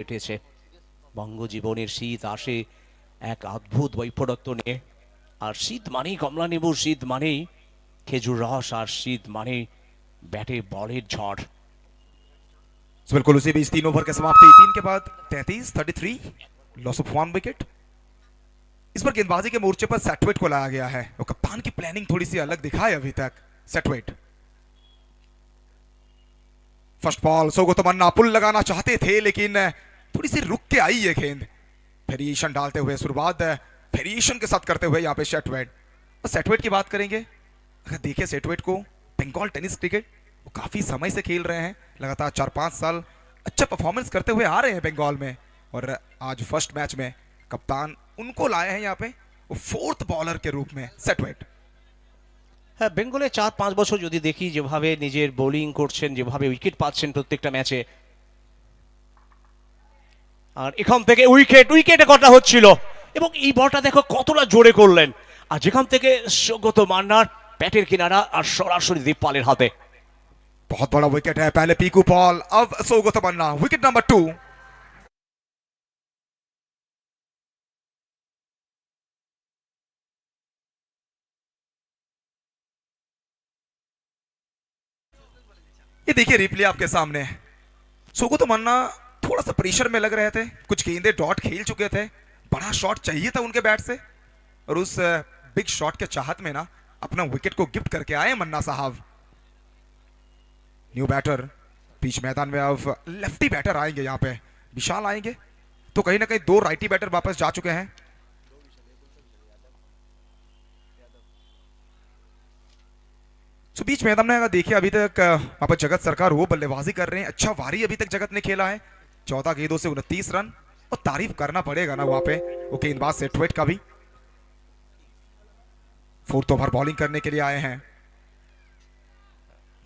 কেটেছে। বঙ্গজীবনের শীত আসে এক অদ্ভুত বৈপরত্য নিয়ে। আর শীত মানেই কমলালেবু, শীত মানেই খেজুর রস, আর শীত মানেই ব্যাটে বলের ঝড়। बिल्कुल उसी बीच 3 ओवर की समाप्ति 3 के बाद 33 लॉस ऑफ 1 विकेट। इस पर गेंदबाजी के मोर्चे पर सेटवेट को लाया गया है और कप्तान की प्लानिंग थोड़ी सी अलग दिखाई अभी तक। सेटवेट फर्स्ट बॉल सोगो तमन्ना पुल लगाना चाहते थे लेकिन थोड़ी सी रुक के आई ये गेंद। वेरिएशन डालते हुए शुरुआत वेरिएशन के साथ करते हुए यहाँ पे सेटवेट। और सेटवेट की बात करेंगे, अगर देखिए सेटवेट को बंगाल टेनिस क्रिकेट वो काफी समय से खेल रहे हैं, लगातार 4-5 साल अच्छा परफॉर्मेंस करते हुए आ रहे हैं बंगाल में। और आज फर्स्ट मैच में कप्तान उनको लाए हैं यहाँ पे वो फोर्थ बॉलर के रूप में सेटवेट। হ্যাঁ, বেঙ্গলে 4-5 বছর যদি দেখি যেভাবে নিজের বোলিং করছেন, যেভাবে উইকেট পাচ্ছেন প্রত্যেকটা ম্যাচে, আর এখান থেকে উইকেটে কটা হচ্ছিল, এবং এই বলটা দেখো কতটা জোরে করলেন। আর যেখান থেকে সৌগত মান্নার ব্যাটের কিনারা আর সরাসরি দীপপালের হাতে। बहुत बड़ा विकेट है, पहले पीकू पॉल, अब सोगो तमन्ना, विकेट नंबर 2। ये देखिए रिप्ले आपके सामने। सोगो तमन्ना थोड़ा सा प्रेशर में लग रहे थे, कुछ गेंदे डॉट खेल चुके थे, बड़ा शॉट चाहिए था उनके बैट से, और उस बिग शॉट के चाहत में ना अपना विकेट को गिफ्ट करके आए मन्ना साहब। न्यू बैटर बीच मैदान में, अब लेफ्टी बैटर आएंगे यहाँ पे, विशाल आएंगे, तो कहीं ना कहीं 2 राइटी बैटर वापस जा चुके हैं। तो बीच मैदान में अगर देखिए अभी तक वहां पर जगत सरकार वो बल्लेबाजी कर रहे हैं, अच्छा वारी अभी तक जगत ने खेला है, 14 गेंदों से 29 रन। और तारीफ करना पड़ेगा ना वहां पे वो गेंदबाज सेटवेट का भी, फोर्थ ओवर बॉलिंग करने के लिए आए हैं।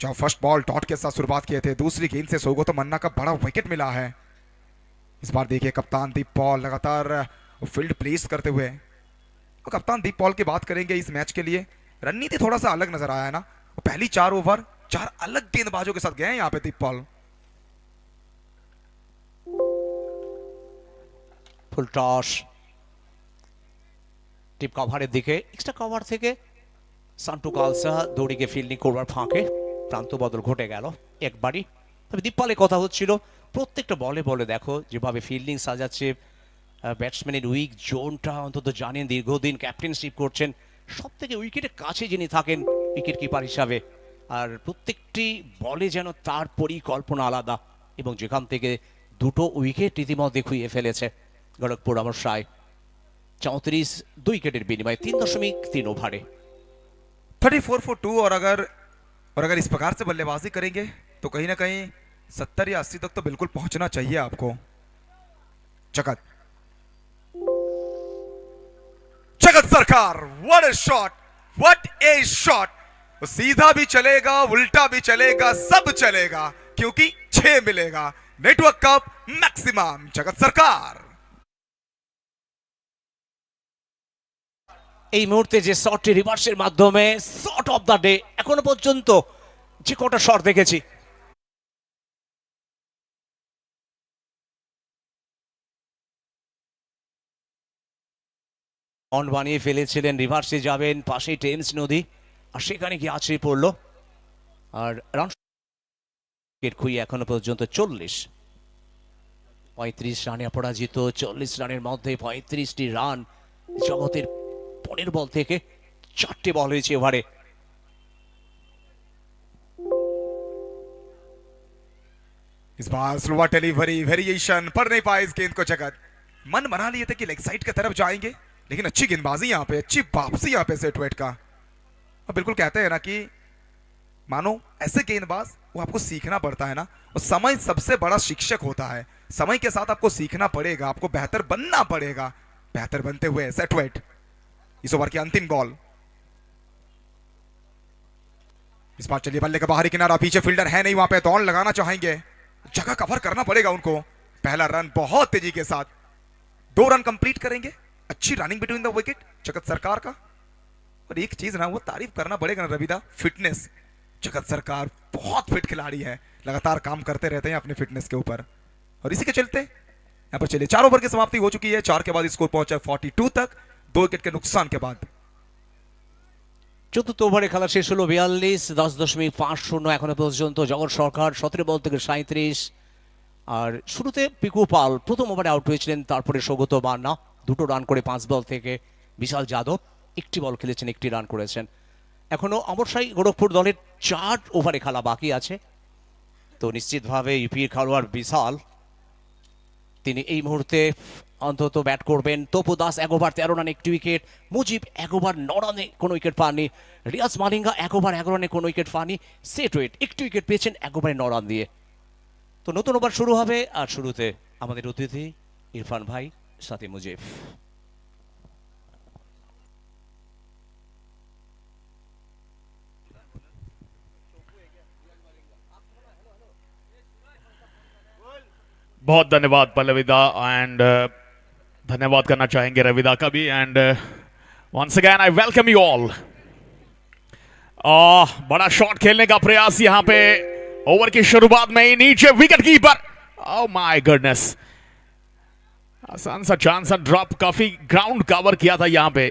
जब फर्स्ट बॉल डॉट के साथ शुरुआत किए थे, दूसरी गेंद से सोगो तमन्ना का बड़ा विकेट मिला है। इस बार देखिए कप्तान दीपपाल लगातार फील्ड प्लेस करते हुए। और कप्तान दीपपाल की बात करेंगे इस मैच के लिए, रणनीति थोड़ा सा अलग नजर आया है ना, पहली 4 ओवर 4 अलग गेंदबाजों के साथ गए हैं यहाँ पे दीपपाल। ফুল টস টিপ কভারের দিকে, এক্সট্রা কভার থেকে সান্টু কালসা দৌড়ে গিয়ে ফিল্ডিং করবার ফাঁকে প্রান্ত বদল ঘটে গেল একবারই। তবে দীপপালের কথা হচ্ছিল প্রত্যেকটা বলে বলে দেখো যেভাবে ফিল্ডিং সাজাচ্ছে, ব্যাটসম্যানের উইক জোনটা অন্তত জানেন, দীর্ঘদিন ক্যাপ্টেনশিপ করছেন, সব থেকে উইকেটের কাছে যিনি থাকেন উইকেট কিপার হিসাবে। আর প্রত্যেকটি বলে যেন তার পরিকল্পনা আলাদা, এবং যেখান থেকে 2টো উইকেট রীতিমধ্যে খুইয়ে ফেলেছে গড়কপুর আমার সায়। 34 2 উইকেটের বিনিময়ে 3.3 ওভারে 34 for 2। और अगर इस प्रकार से बल्लेबाजी करेंगे तो कहीं ना कहीं 70 या 80 तक तो बिल्कुल पहुंचना चाहिए आपको। जगत जगत सरकार, what A shot, what A shot. सीधा भी चलेगा, उल्टा भी चलेगा, सब चलेगा, क्योंकि 6 मिलेगा। नेटवर्क कप मैक्सिमम जगत सरकार। এই মুহূর্তে যে শটটি রিভার্সের মাধ্যমে শট অফ দ্য ডে, এখনো পর্যন্ত যে কটা শট দেখেছি, অন বানিয়ে ফেলেছিলেন, রিভার্সে যাবেন, পাশেই টেমস নদী, আর সেখানে গিয়ে আছড়ে পড়লো। আর রান খুঁয়ে এখনো পর্যন্ত 40, 35 রানে অপরাজিত, 40 রানের মধ্যে 35টি রান। জগতের 15 বল থেকে 4টে বল হয়েছে ওভারে। इस बार स्लोवा डिलीवरी वेरिएशन पढ़ नहीं पाए इस गेंद को जगत। मन बना लिए थे कि लेग साइड की तरफ जाएंगे, लेकिन अच्छी गेंदबाजी यहाँ पे, अच्छी वापसी यहाँ पे सेटवेट का। और बिल्कुल कहते हैं ना कि मानो ऐसे गेंदबाज वो आपको सीखना पड़ता है ना, और समय सबसे बड़ा शिक्षक होता है। समय के साथ आपको सीखना पड़ेगा, आपको बेहतर बनना पड़ेगा। बेहतर बनते हुए सेटवेट इस ओवर की अंतिम बॉल। इस बार चलिए बल्ले का बाहरी किनारा, पीछे फील्डर है नहीं वहां पे, दौड़ लगाना चाहेंगे, जगह कवर करना पड़ेगा उनको। पहला रन बहुत तेजी के साथ, 2 रन कंप्लीट करेंगे। अच्छी रनिंग बिटवीन द विकेट जगत सरकार का। और एक चीज ना वो तारीफ करना पड़ेगा ना रविदा, फिटनेस। जगत सरकार बहुत फिट खिलाड़ी है, लगातार काम करते रहते हैं अपने फिटनेस के ऊपर, और इसी के चलते यहाँ पर चलिए 4 ओवर की समाप्ति हो चुकी है। 4 के बाद स्कोर पहुंचा 42 तक, 2 विकेट के नुकसान के बाद। চতুর্থ ওভারে খেলা শেষ হলো 42, 10.50 এখনো পর্যন্ত। জগৎ সরকার 17 বল থেকে 37। আর শুরুতে পিকু পাল প্রথম ওভারে আউট হয়েছিলেন, তারপরে সৌগত মান্না 2টো রান করে 5 বল থেকে। বিশাল যাদব 1টি বল খেলেছেন, 1টি রান করেছেন। এখনো অমরসাই গোরখপুর দলের 4 ওভারে খেলা বাকি আছে। তো নিশ্চিতভাবে ইউপির খেলোয়াড় বিশাল তিনি এই মুহূর্তে অন্তত ব্যাট করবেন। তপু দাস 1 ওভার 13 রানে 1টি উইকেট। মুজিব 1 ওভার 9 রানে কোনো উইকেট পাননি। রিয়াজ মালিঙ্গা 1 ওভার 11 রানে কোনো উইকেট পাননি। সেটওয়েট 1টি উইকেট পেয়েছেন 1 ওভারে 9 রান দিয়ে। তো নতুন ওভার শুরু হবে, আর শুরুতে আমাদের অতিথি ইরফান ভাই সাথে মুজিব। बहुत धन्यवाद पल्लविदा एंड धन्यवाद करना चाहेंगे रविदा का भी and once again I welcome you all. बड़ा शॉट खेलने का प्रयास यहां पे ओवर की शुरुआत में ही, नीचे wicket keeper, oh my goodness, आसान सा चांस सा ड्रॉप, काफी ग्राउंड कवर किया था यहां पे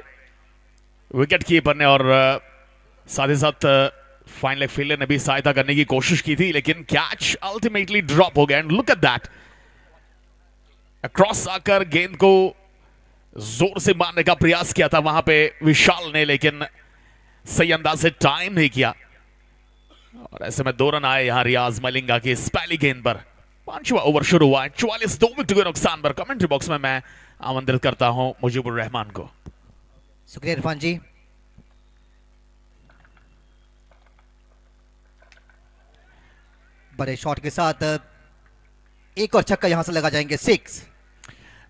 विकेट कीपर ने, और साथ ही साथ फाइन लेग फील्डर ने भी सहायता करने की कोशिश की थी, लेकिन कैच अल्टीमेटली ड्रॉप हो गया। And look at that, cross आकर गेंद को जोर से मारने का प्रयास किया था वहां पे विशाल ने, लेकिन सही अंदाज से टाइम नहीं किया, और ऐसे में 2 रन आए यहां रियाज मलिंगा की इस पहली गेंद पर। 5वां ओवर शुरू हुआ है, 44, 2 विकेट के नुकसान पर। कमेंट्री बॉक्स में मैं आमंत्रित करता हूं मुजीबुर रहमान को। शुक्रिया इरफान जी। बड़े शॉट के साथ एक और छक्का यहां से लगा जाएंगे, 6।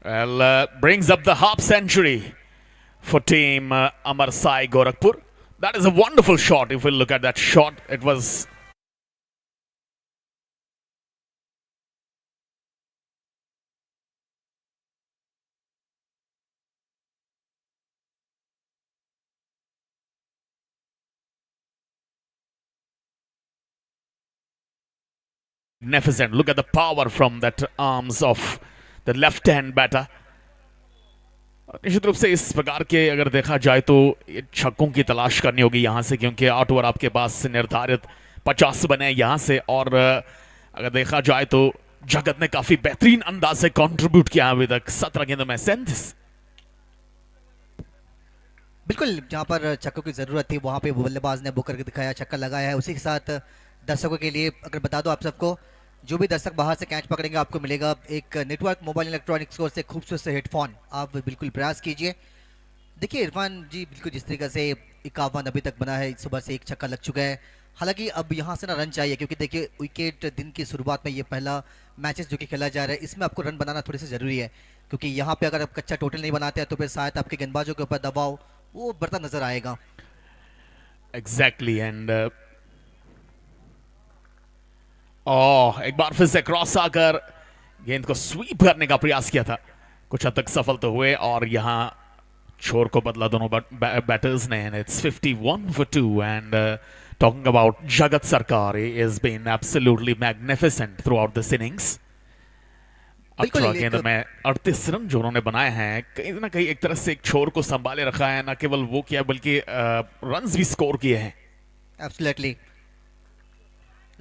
Well, brings up the half century for team Amarsai Gorakhpur. That is a wonderful shot. If we look at that shot, it was magnificent. Look at the power from that arms of the left-hand batter. निश्चित रूप से इस प्रकार के अगर देखा जाए तो छक्कों की तलाश करनी होगी यहां से, क्योंकि 8 ओवर आपके पास निर्धारित 50 बने यहां से, और अगर देखा जाए तो जगत ने काफी बेहतरीन अंदाज से कंट्रीब्यूट किया अभी तक, 17 गेंदों में 37। बिल्कुल, जहां पर छक्कों की जरूरत थी वहां पे बल्लेबाज ने बुक करके दिखाया, छक्का लगाया है। उसी के साथ दर्शकों के लिए अगर बता दो आप सबको, जो भी दर्शक बाहर से कैच पकड़ेंगे आपको मिलेगा एक नेटवर्क मोबाइल इलेक्ट्रॉनिक्स स्टोर से खूबसूरत से हेडफोन। आप बिल्कुल प्रयास कीजिए। देखिए इरफान जी, बिल्कुल जिस तरीके से 51 अभी तक बना है, सुबह से एक छक्का लग चुका है। हालांकि अब यहाँ से ना रन चाहिए, क्योंकि देखिए विकेट दिन की शुरुआत में ये पहला मैचेस जो कि खेला जा रहा है, इसमें आपको रन बनाना थोड़ी सी ज़रूरी है, क्योंकि यहाँ पे अगर आप कच्चा टोटल नहीं बनाते हैं तो फिर शायद आपके गेंदबाजों के ऊपर दबाव वो बढ़ता नजर आएगा। एग्जैक्टली एंड एक बार फिर से क्रॉस आकर गेंद को स्वीप करने का प्रयास किया था, कुछ हद तक सफल तो हुए, और यहां छोर को बदला दोनों बैटर्स ने। And it's 51 for 2 and talking about जगत सरकार, he has been absolutely magnificent throughout this innings। 18 गेंद में 38 रन जो उन्होंने बनाए हैं, कहीं ना कहीं एक तरह से एक छोर को संभाले रखा है, न केवल वो किया बल्कि रन्स भी स्कोर किए हैं। एब्सोल्युटली।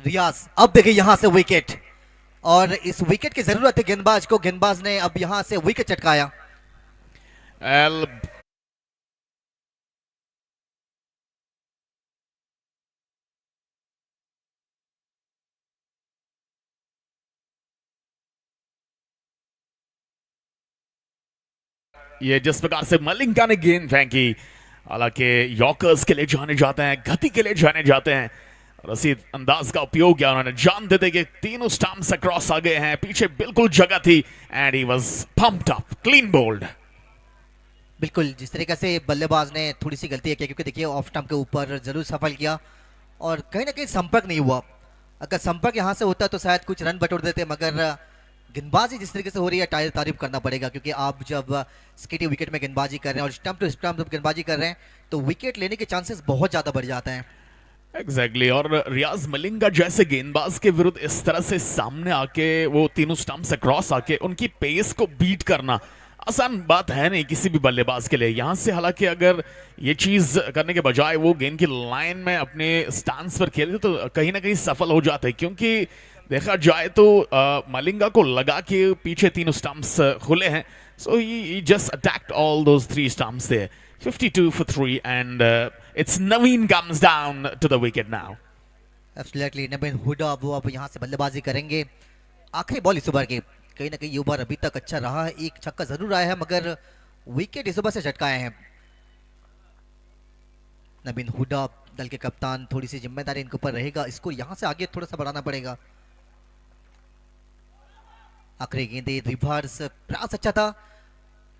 रियाज, अब देखिए यहां से विकेट, और इस विकेट की जरूरत है गेंदबाज को। गेंदबाज ने अब यहां से विकेट चटकाया। ये जिस प्रकार से मलिंगा ने गेंद फेंकी, हालांकि यॉर्कर्स के लिए जाने जाते हैं, गति के लिए जाने जाते हैं, और इसी अंदाज का उपयोग किया उन्होंने। जानते थे कि तीनों स्टंप्स से क्रॉस आ गए हैं, पीछे बिल्कुल जगह थी, and he was pumped up, clean bowled. बिल्कुल, जिस तरीके से बल्लेबाज ने थोड़ी सी गलती की, क्योंकि देखिए ऑफ स्टंप के ऊपर जरूर सफल किया, और कहीं ना कहीं संपर्क नहीं हुआ। अगर संपर्क यहां से होता तो शायद कुछ रन बटोर देते, मगर गेंदबाजी जिस तरीके से हो रही है तारीफ करना पड़ेगा, क्योंकि आप जब स्किटी विकेट में गेंदबाजी कर रहे हैं और स्टंप टू स्टंप जब गेंदबाजी कर रहे हैं तो विकेट लेने के चांसेस बहुत ज़्यादा बढ़ जाते हैं। एग्जैक्टली और रियाज मलिंगा जैसे गेंदबाज के विरुद्ध इस तरह से सामने आके वो तीनों स्टंप से क्रॉस आके उनकी पेस को बीट करना आसान बात है नहीं किसी भी बल्लेबाज के लिए। यहां से हालांकि अगर ये चीज करने के बजाय वो गेंद की लाइन में अपने स्टांस पर खेलते तो कहीं ना कहीं सफल हो जाते, क्योंकि देखा जाए तो मलिंगा को लगा के पीछे तीनों स्टंप्स खुले हैं, so he just attacked all those three stumps there. 52 for 3 and it's Naveen comes down to the wicket now. Absolutely Naveen Hooda वो अब यहाँ से बल्लेबाजी करेंगे। आखिरी बॉल इस ओवर की, कहीं ना कहीं ये ओवर अभी तक अच्छा रहा है, एक छक्का जरूर आया है मगर विकेट इस ओवर से झटकाए हैं। नवीन हुडा दल के कप्तान, थोड़ी सी जिम्मेदारी इनके ऊपर रहेगा, इसको यहाँ से आगे थोड़ा सा बढ़ाना पड़ेगा। आखिरी गेंदे रिवर्स प्रयास अच्छा था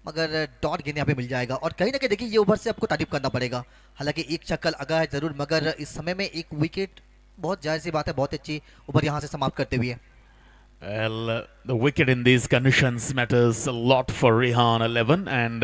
मगर डॉट गेंद यहाँ पे मिल जाएगा और कहीं ना कहीं देखिए ये ओवर से आपको तारीफ करना पड़ेगा। हालांकि एक छक्का लगा है जरूर मगर इस समय में एक विकेट बहुत जायज सी बात है, बहुत अच्छी ओवर यहाँ से समाप्त करते हुए। Well, the wicket in these conditions matters a lot for Rehan 11 and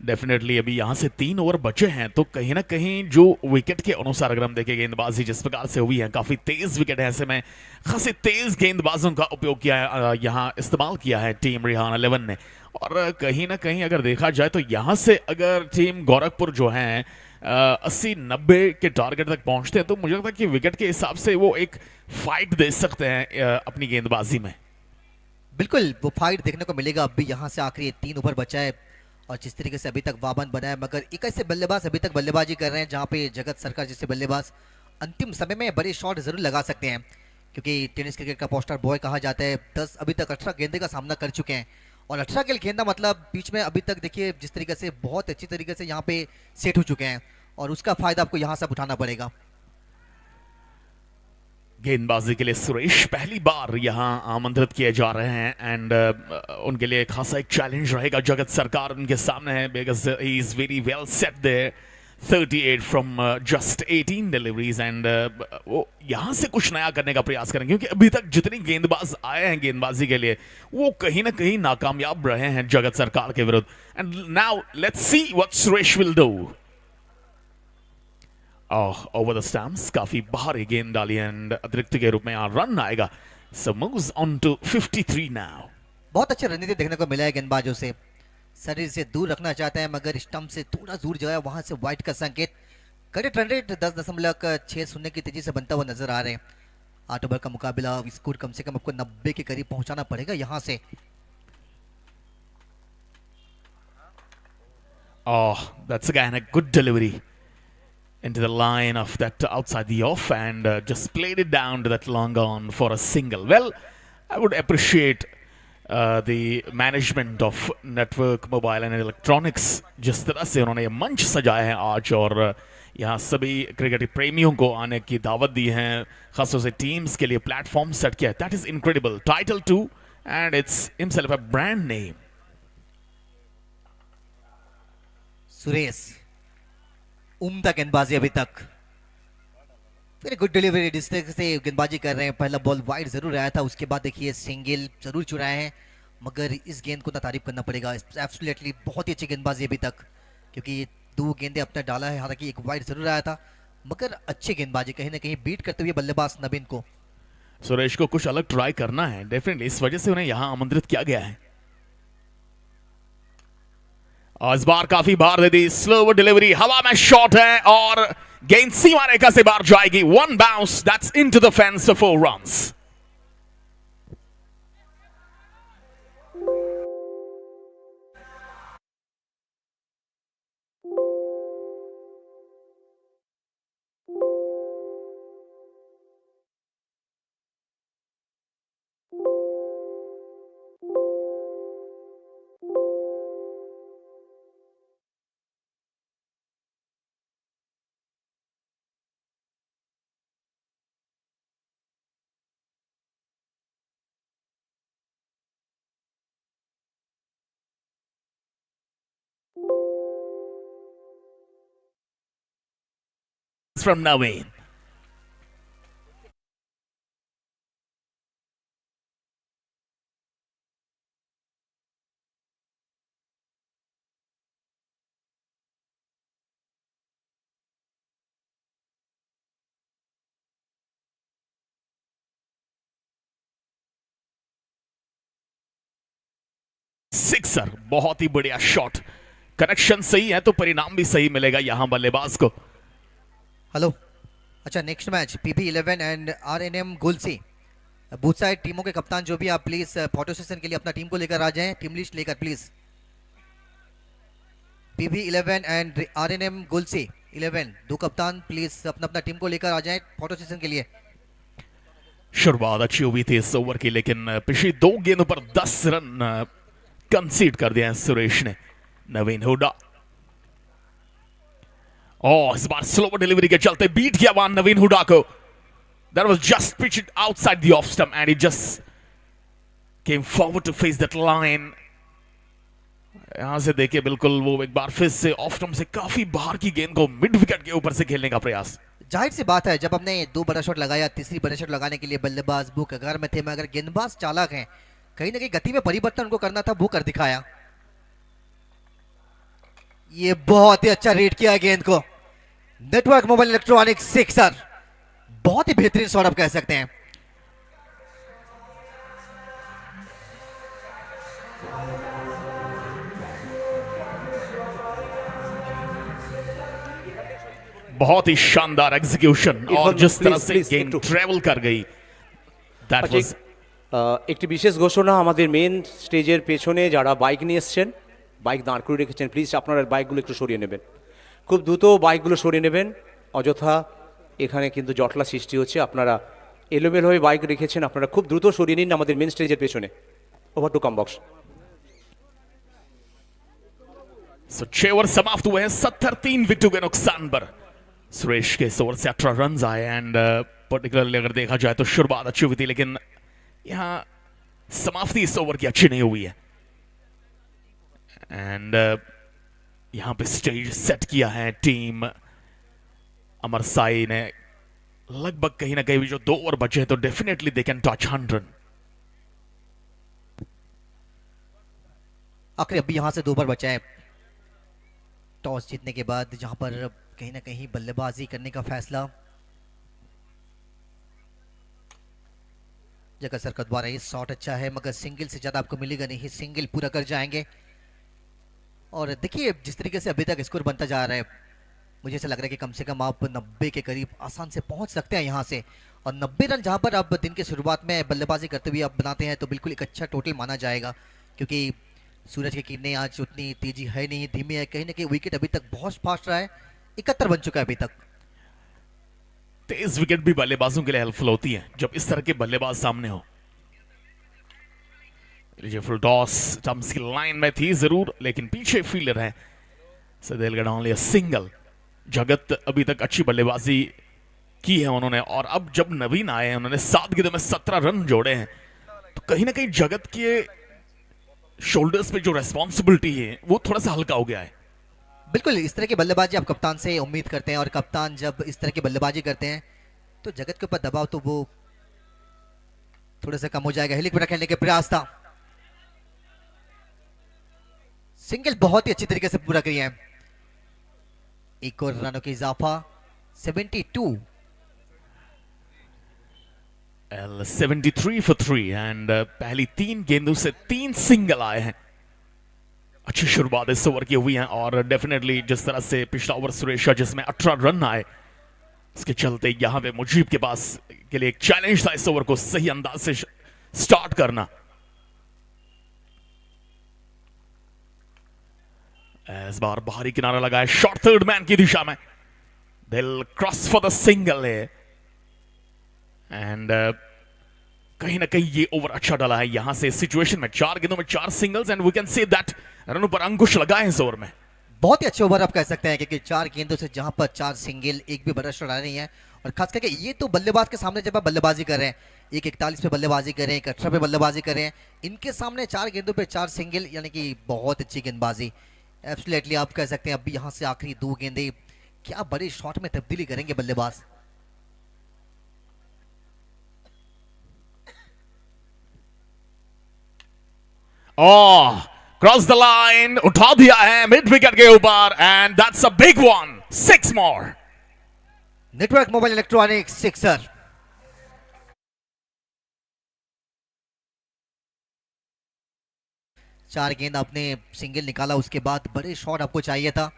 definitely अभी यहाँ से 3 ओवर बचे हैं तो कहीं ना कहीं जो विकेट के अनुसार अगर हम देखें गेंदबाजी जिस प्रकार से हुई है, काफी तेज विकेट है, ऐसे में खासी तेज गेंदबाजों का उपयोग किया है, यहाँ इस्तेमाल किया है टीम रिहान 11 ने। और कहीं ना कहीं अगर देखा जाए तो यहाँ से अगर टीम गोरखपुर जो है 80-90 के टारगेट तक पहुंचते हैं तो मुझे लगता है कि विकेट के हिसाब से वो एक फाइट दे सकते हैं अपनी गेंदबाजी में। बिल्कुल वो फाइट देखने को मिलेगा। अब भी यहाँ से आखिरी 3 ओवर बचा है और जिस तरीके से अभी तक वाबन बना है मगर 21 बल्लेबाज अभी तक बल्लेबाजी कर रहे हैं, जहाँ पे जगत सरकार जैसे बल्लेबाज अंतिम समय में बड़े शॉट जरूर लगा सकते हैं, क्योंकि टेनिस क्रिकेट का पोस्टर बॉय कहा जाता है। 10 अभी तक 18 गेंदे का सामना कर चुके हैं और 18 गेंद खेलना मतलब बीच में अभी तक देखिए जिस तरीके से बहुत अच्छी तरीके से यहाँ पे सेट हो चुके हैं और उसका फायदा आपको यहाँ से उठाना पड़ेगा। गेंदबाजी के लिए सुरेश पहली बार यहां आमंत्रित किए जा रहे हैं एंड उनके लिए खासा एक चैलेंज रहेगा। जगत सरकार उनके सामने है because he is very well set there, 38 from just 18 deliveries and वो यहां से कुछ नया करने का प्रयास करेंगे, क्योंकि अभी तक जितनी गेंदबाज आए हैं गेंदबाजी के लिए वो कहीं ना कहीं नाकामयाब रहे हैं जगत सरकार के विरुद्ध। And now let's see what Suresh will do. Over the stamps काफी भारी गेंद डाली एंड अतिरिक्त के रूप में यहाँ रन आएगा, सो मूव्स ऑन टू 53 नाउ। बहुत अच्छी रणनीति देखने को मिला है गेंदबाजों से, शरीर से दूर रखना चाहते हैं मगर स्टंप से थोड़ा दूर जो है वहां से वाइड का संकेत। करेक्ट रन रेट 10.60 की तेजी से बनता हुआ नजर आ रहे हैं। 8 ओवर का मुकाबला, स्कोर कम से कम आपको 90 के करीब पहुंचाना पड़ेगा यहाँ से। That's again a good delivery into the line of that outside the off and just played it down to that long on for a single. Well, I would appreciate the management of Network Mobile and Electronics जिस तरह से उन्होंने ये मंच सजाया है आज और यहाँ सभी क्रिकेट प्रेमियों को आने की दावत दी है, खासतौर से टीम्स के लिए प्लेटफॉर्म सेट किया है। That is incredible. Title 2 and it's himself a brand name. Suresh उम्दा गेंदबाजी अभी तक, फिर गुड डिलीवरी जिस तरह से गेंदबाजी कर रहे हैं। पहला बॉल वाइड जरूर आया था, उसके बाद देखिए सिंगल जरूर चुराए हैं मगर इस गेंद को ना तारीफ करना पड़ेगा। एब्सोल्युटली बहुत ही अच्छी गेंदबाजी अभी तक, क्योंकि 2 गेंदे अपने डाला है, हालांकि एक वाइड जरूर आया था मगर अच्छी गेंदबाजी कहीं ना कहीं बीट करते हुए बल्लेबाज नवीन को। सुरेश को कुछ अलग ट्राई करना है डेफिनेटली, इस वजह से उन्हें यहां आमंत्रित किया गया है। और इस बार काफी बार दे दी, स्लो डिलीवरी, हवा में शॉट है और गेंद सीमा रेखा से बाहर जाएगी। 1 bounce, that's into the fence for 4 runs. From Naveen. Sixer, बहुत ही बढ़िया शॉट। कनेक्शन सही है तो परिणाम भी सही मिलेगा यहां बल्लेबाज को। हेलो, अच्छा next match PB11 and RNM गुलसी, बूथ साइड टीमों के कप्तान जो भी आप प्लीज फोटो सेशन के लिए अपना टीम को लेकर आ जाएं, टीम लिस्ट लेकर प्लीज। PB11 एंड RNM गुलसी 11 दो कप्तान प्लीज अपना अपना टीम को लेकर आ जाएं फोटो सेशन के लिए। शुरुआत अच्छी हुई थी इस ओवर की, लेकिन पिछली 2 गेंदों पर 10 रन कंसीड कर दिया है सुरेश ने। नवीन हुडा, और इस बार स्लो डिलीवरी के चलते बीट किया वहां नवीन हुडा को। That was just pitched outside the off stump and he just came forward to face that line. यहां से देखिए बिल्कुल वो एक बार फिर से ऑफ स्टंप से काफी बाहर की गेंद को मिड विकेट के ऊपर से खेलने का प्रयास। जाहिर सी बात है, जब हमने 2 बड़ा शॉट लगाया, तीसरी बड़ा शॉट लगाने के लिए बल्लेबाज वो कगार में थे, मगर गेंदबाज चालाक हैं, कहीं ना कहीं गति में परिवर्तन उनको करना था, वो कर दिखाया। ये बहुत ही अच्छा रीड किया गेंद को, नेटवर्क मोबाइल इलेक्ट्रॉनिक्स सिक्सर, बहुत ही बेहतरीन शॉट आप कह सकते हैं। बहुत ही शानदार एग्जीक्यूशन, और जिस तरह से please, गेंद ट्रेवल कर गई, दैट আচ্ছা, वाज একটি বিশেষ ঘোষণা, আমাদের মেন স্টেজের পেছনে যারা বাইক নিয়ে এসছেন, বাইক দাঁড় করে রেখেছেন, প্লিজ আপনারা বাইকগুলো একটু সরিয়ে নেবেন, খুব দ্রুত বাইকগুলো সরিয়ে নেবেন, অযথা এখানে কিন্তু জটলা সৃষ্টি হচ্ছে। আপনারা এলোমেলোভাবে বাইক রেখেছেন, আপনারা খুব দ্রুত সরিয়ে নিন আমাদের মেন স্টেজের পেছনে। ওভার টু কম বক্স। सो 6 ओवर समाप्त हुए हैं 70-3 विकेटों के नुकसान पर। सुरेश के इस ओवर से 18 रन आए एंड पर्टिकुलरली अगर देखा जाए तो शुरुआत अच्छी हुई थी, लेकिन यहां समाप्ति इस ओवर की अच्छी नहीं हुई है। एंड यहां पे स्टेज सेट किया है टीम अमर साई ने, लगभग कहीं ना कहीं भी जो 2 ओवर बचे हैं तो डेफिनेटली दे कैन टच 100। आखिर अभी यहां से 2 ओवर बचा है, टॉस जीतने के बाद जहां पर कहीं ना कहीं बल्लेबाजी करने का फैसला जगह सर का द्वारा। ये शॉट अच्छा है मगर सिंगल से ज्यादा आपको मिलेगा नहीं, सिंगल पूरा कर जाएंगे। और देखिए जिस तरीके से अभी तक स्कोर बनता जा रहा है, मुझे ऐसा लग रहा है कि कम से कम आप 90 के करीब आसान से पहुंच सकते हैं यहां से। और 90 रन जहां पर आप दिन के शुरुआत में बल्लेबाजी करते हुए आप बनाते हैं तो बिल्कुल एक अच्छा टोटल माना जाएगा, क्योंकि सूरज की किरणें आज उतनी तेजी है नहीं, धीमी है, कहीं ना कहीं विकेट अभी तक बहुत फास्ट रहा है, 71 बन चुका है अभी तक। तेज विकेट भी बल्लेबाजों के लिए हेल्पफुल होती है जब इस तरह के बल्लेबाज सामने हो। फुल टॉस स्टंप्स की लाइन में थी जरूर, लेकिन पीछे फील्डर है सदेल गडाउन सिंगल। जगत अभी तक अच्छी बल्लेबाजी की है उन्होंने, और अब जब नवीन आए हैं उन्होंने 7 गेंदों में 17 रन जोड़े हैं, तो कहीं ना कहीं जगत के शोल्डर्स पे जो रेस्पॉन्सिबिलिटी है वो थोड़ा सा हल्का हो गया है। बिल्कुल इस तरह की बल्लेबाजी आप कप्तान से उम्मीद करते हैं, और कप्तान जब इस तरह की बल्लेबाजी करते हैं तो जगत के ऊपर दबाव तो वो थोड़ा सा कम हो जाएगा। हेलिकॉप्टर खेलने के प्रयास था, सिंगल बहुत ही अच्छी तरीके से पूरा किया है। एक और रनों की इजाफा 72 73 for 3 एंड पहली 3 गेंदों से 3 सिंगल आए हैं। अच्छी शुरुआत इस ओवर की हुई है, और डेफिनेटली जिस तरह से पिछला ओवर सुरेश का जिसमें 18 रन आए, इसके चलते यहां पे मुजीब के पास के लिए एक चैलेंज था इस ओवर को सही अंदाज से स्टार्ट करना। इस बार बाहरी किनारा लगाया, शॉर्ट थर्ड मैन की दिशा में, दिल क्रॉस फॉर द सिंगल है। एंड कहीं ना कहीं ये ओवर अच्छा डाला है यहां से सिचुएशन में, 4 गेंदों में 4 singles, and we can say that रनों पर अंकुश लगाए इस ओवर में। बहुत ही अच्छे ओवर आप कह सकते हैं, क्योंकि 4 गेंदों से जहां पर 4 सिंगल, एक भी बड़ा शॉट आ नहीं है। और खास करके ये तो बल्लेबाज के सामने जब आप बल्लेबाजी कर रहे हैं, एक 41 पे बल्लेबाजी कर रहे हैं, एक 18 पे बल्लेबाजी कर रहे हैं, इनके सामने 4 गेंदों पे 4 सिंगल, यानी कि बहुत अच्छी गेंदबाजी। एब्सोल्युटली आप कह सकते हैं अब यहां से आखिरी 2 गेंदें क्या बड़े शॉट में तब्दीली करेंगे बल्लेबाज। क्रॉस द लाइन उठा दिया है मिड विकेट के ऊपर, and that's a big one, 6 more. Network mobile electronics sixer. 4 गेंद आपने सिंगल निकाला, उसके बाद बड़े शॉट आपको चाहिए था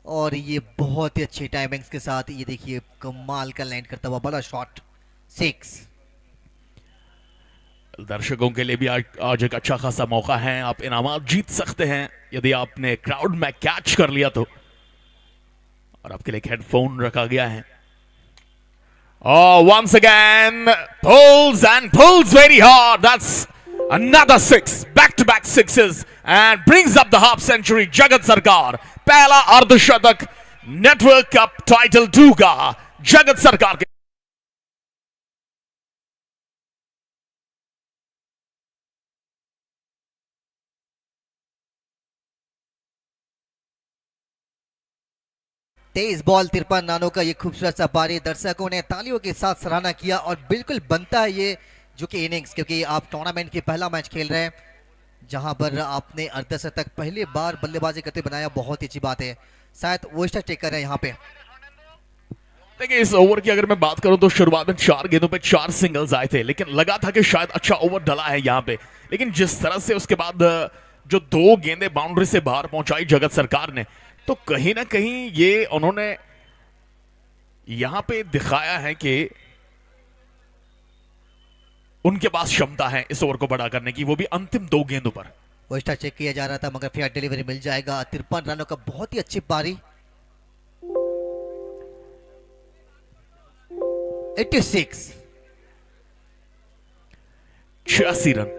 और ये बहुत ही अच्छी टाइमिंग्स के साथ ये देखिए कमाल का लैंड करता हुआ बड़ा शॉट 6। दर्शकों के लिए भी आज एक अच्छा खासा मौका है, आप इनामात जीत सकते हैं यदि आपने क्राउड में कैच कर लिया तो, और आपके लिए एक हेडफोन रखा गया है। Oh, once again, pulls and pulls very hard. That's another 6, back-to-back sixes, and brings up the half century. Jagat Sarkar, पहला अर्धशतक नेटवर्क कप टाइटल 2 का जगत सरकार के। तेज बॉल 53 रनों का ये खूबसूरत सा पारी दर्शकों ने तालियों के साथ सराहना किया और बिल्कुल बनता है ये जो कि इनिंग्स, क्योंकि आप टूर्नामेंट की पहला मैच खेल रहे हैं जहां पर आपने अर्धशतक पहली बार बल्लेबाजी करते बनाया, बहुत ही अच्छी बात है। शायद वो स्टार टेकर है यहाँ पे। देखिए इस ओवर की अगर मैं बात करूं तो शुरुआत में 4 गेंदों पे 4 सिंगल्स आए थे, लेकिन लगा था कि शायद अच्छा ओवर डला है यहाँ पे, लेकिन जिस तरह से उसके बाद जो 2 गेंदें बाउंड्री से बाहर पहुंचाई जगत सरकार ने, तो कहीं ना कहीं ये उन्होंने यहां पे दिखाया है कि उनके पास क्षमता है इस ओवर को बड़ा करने की, वो भी अंतिम 2 गेंदों पर। वो स्टार चेक किया जा रहा था मगर फेयर डिलीवरी मिल जाएगा। 53 रनों का बहुत ही अच्छी पारी। 86 रन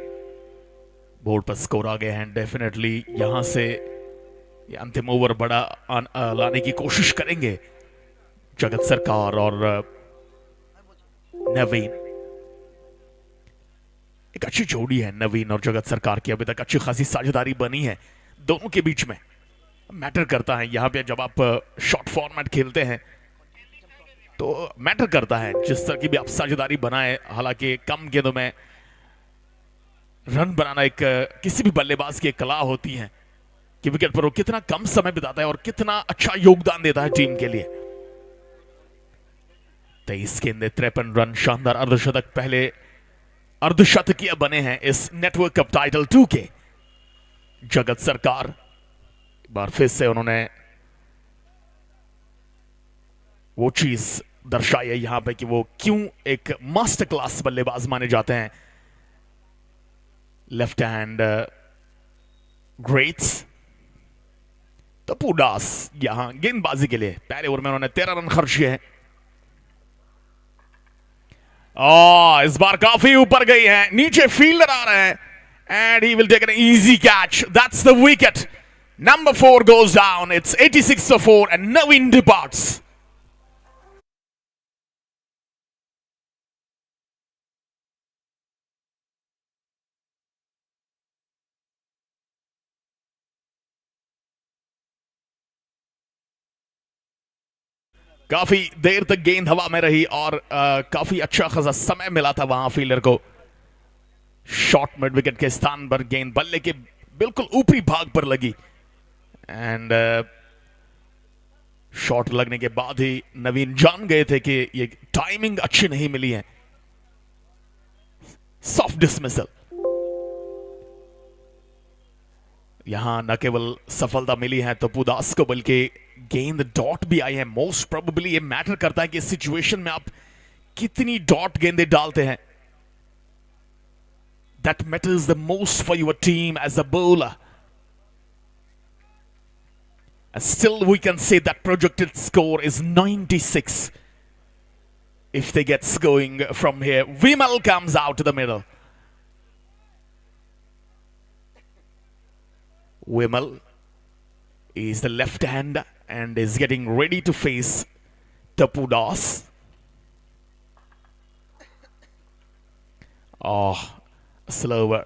बोर्ड पर स्कोर आ गए हैं। डेफिनेटली यहां से ये अंतिम ओवर बड़ा लाने की कोशिश करेंगे जगत सरकार और नवीन। एक अच्छी जोड़ी है नवीन और जगत सरकार की, अभी तक अच्छी खासी साझेदारी बनी है दोनों के बीच में। मैटर करता है यहां पे जब आप शॉर्ट फॉर्मेट खेलते हैं तो मैटर करता है जिस तरह की भी आप साझेदारी बनाए। हालांकि कम गेंदों में रन बनाना एक किसी भी बल्लेबाज की एक कला होती है कि विकेट पर वो कितना कम समय बिताता है और कितना अच्छा योगदान देता है टीम के लिए। 23 गेंदे 53 रन, शानदार अर्धशतक पहले अर्धशतकीय बने हैं इस नेटवर्क कप टाइटल 2 के। जगत सरकार एक बार फिर से उन्होंने वो चीज दर्शाई है यहां पे कि वो क्यों एक मास्टर क्लास बल्लेबाज माने जाते हैं। लेफ्ट हैंड ग्रेट्स तपू दास यहां गेंदबाजी के लिए पहले ओवर में उन्होंने 13 रन खर्च किए हैं। इस बार काफी ऊपर गई है, नीचे फील्डर आ रहे हैं and he will take an easy catch. That's the wicket. Number 4 goes down. It's 86 for 4 and Navin departs. काफी देर तक गेंद हवा में रही और काफी अच्छा खासा समय मिला था वहां फील्डर को। शॉर्ट मिड विकेट के स्थान पर गेंद बल्ले के बिल्कुल ऊपरी भाग पर लगी एंड शॉट लगने के बाद ही नवीन जान गए थे कि ये टाइमिंग अच्छी नहीं मिली है। Soft dismissal. यहां न केवल सफलता मिली है तपू दास को बल्कि गेंद डॉट भी आई है। मोस्ट प्रोबेबली ये मैटर करता है कि इस सिचुएशन में आप कितनी डॉट गेंदें डालते हैं। That matters the most for your team as a bowler. And still we can say that projected score is 96 if they get going from here. Vimal comes out to the middle. Vimal is the left hand and is getting ready to face Tapu Das. Slower.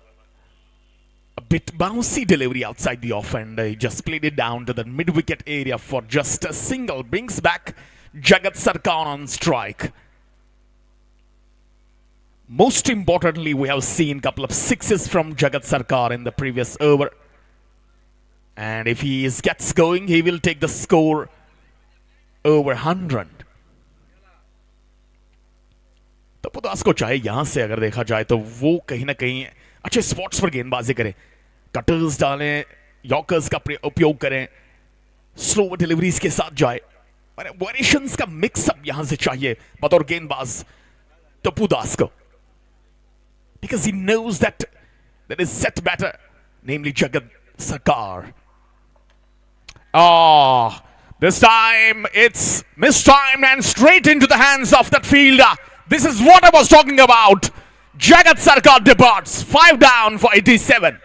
A bit bouncy delivery outside the off end. He just played it down to the mid-wicket area for just a single. Brings back Jagat Sarkar on strike. Most importantly, we have seen a couple of sixes from Jagat Sarkar in the previous over. And if he gets going, he will take the score over 100. Tapu दास को चाहे यहां से अगर देखा जाए तो वो कहीं ना कहीं अच्छे स्पॉट्स पर गेंदबाजी करे कटर्स डालें, यॉर्कर्स का उपयोग करें, स्लो डिलीवरीज के साथ जाए, और वेरिएशंस का मिक्सअप यहां से चाहिए बतौर गेंदबाज टप्पू दास को, because he knows that there is set batter, namely Jagat Sarkar. Ah, this time it's mistimed and straight into the hands of that fielder. This is what I was talking about. Jagat Sarkar departs, 5 down for 87.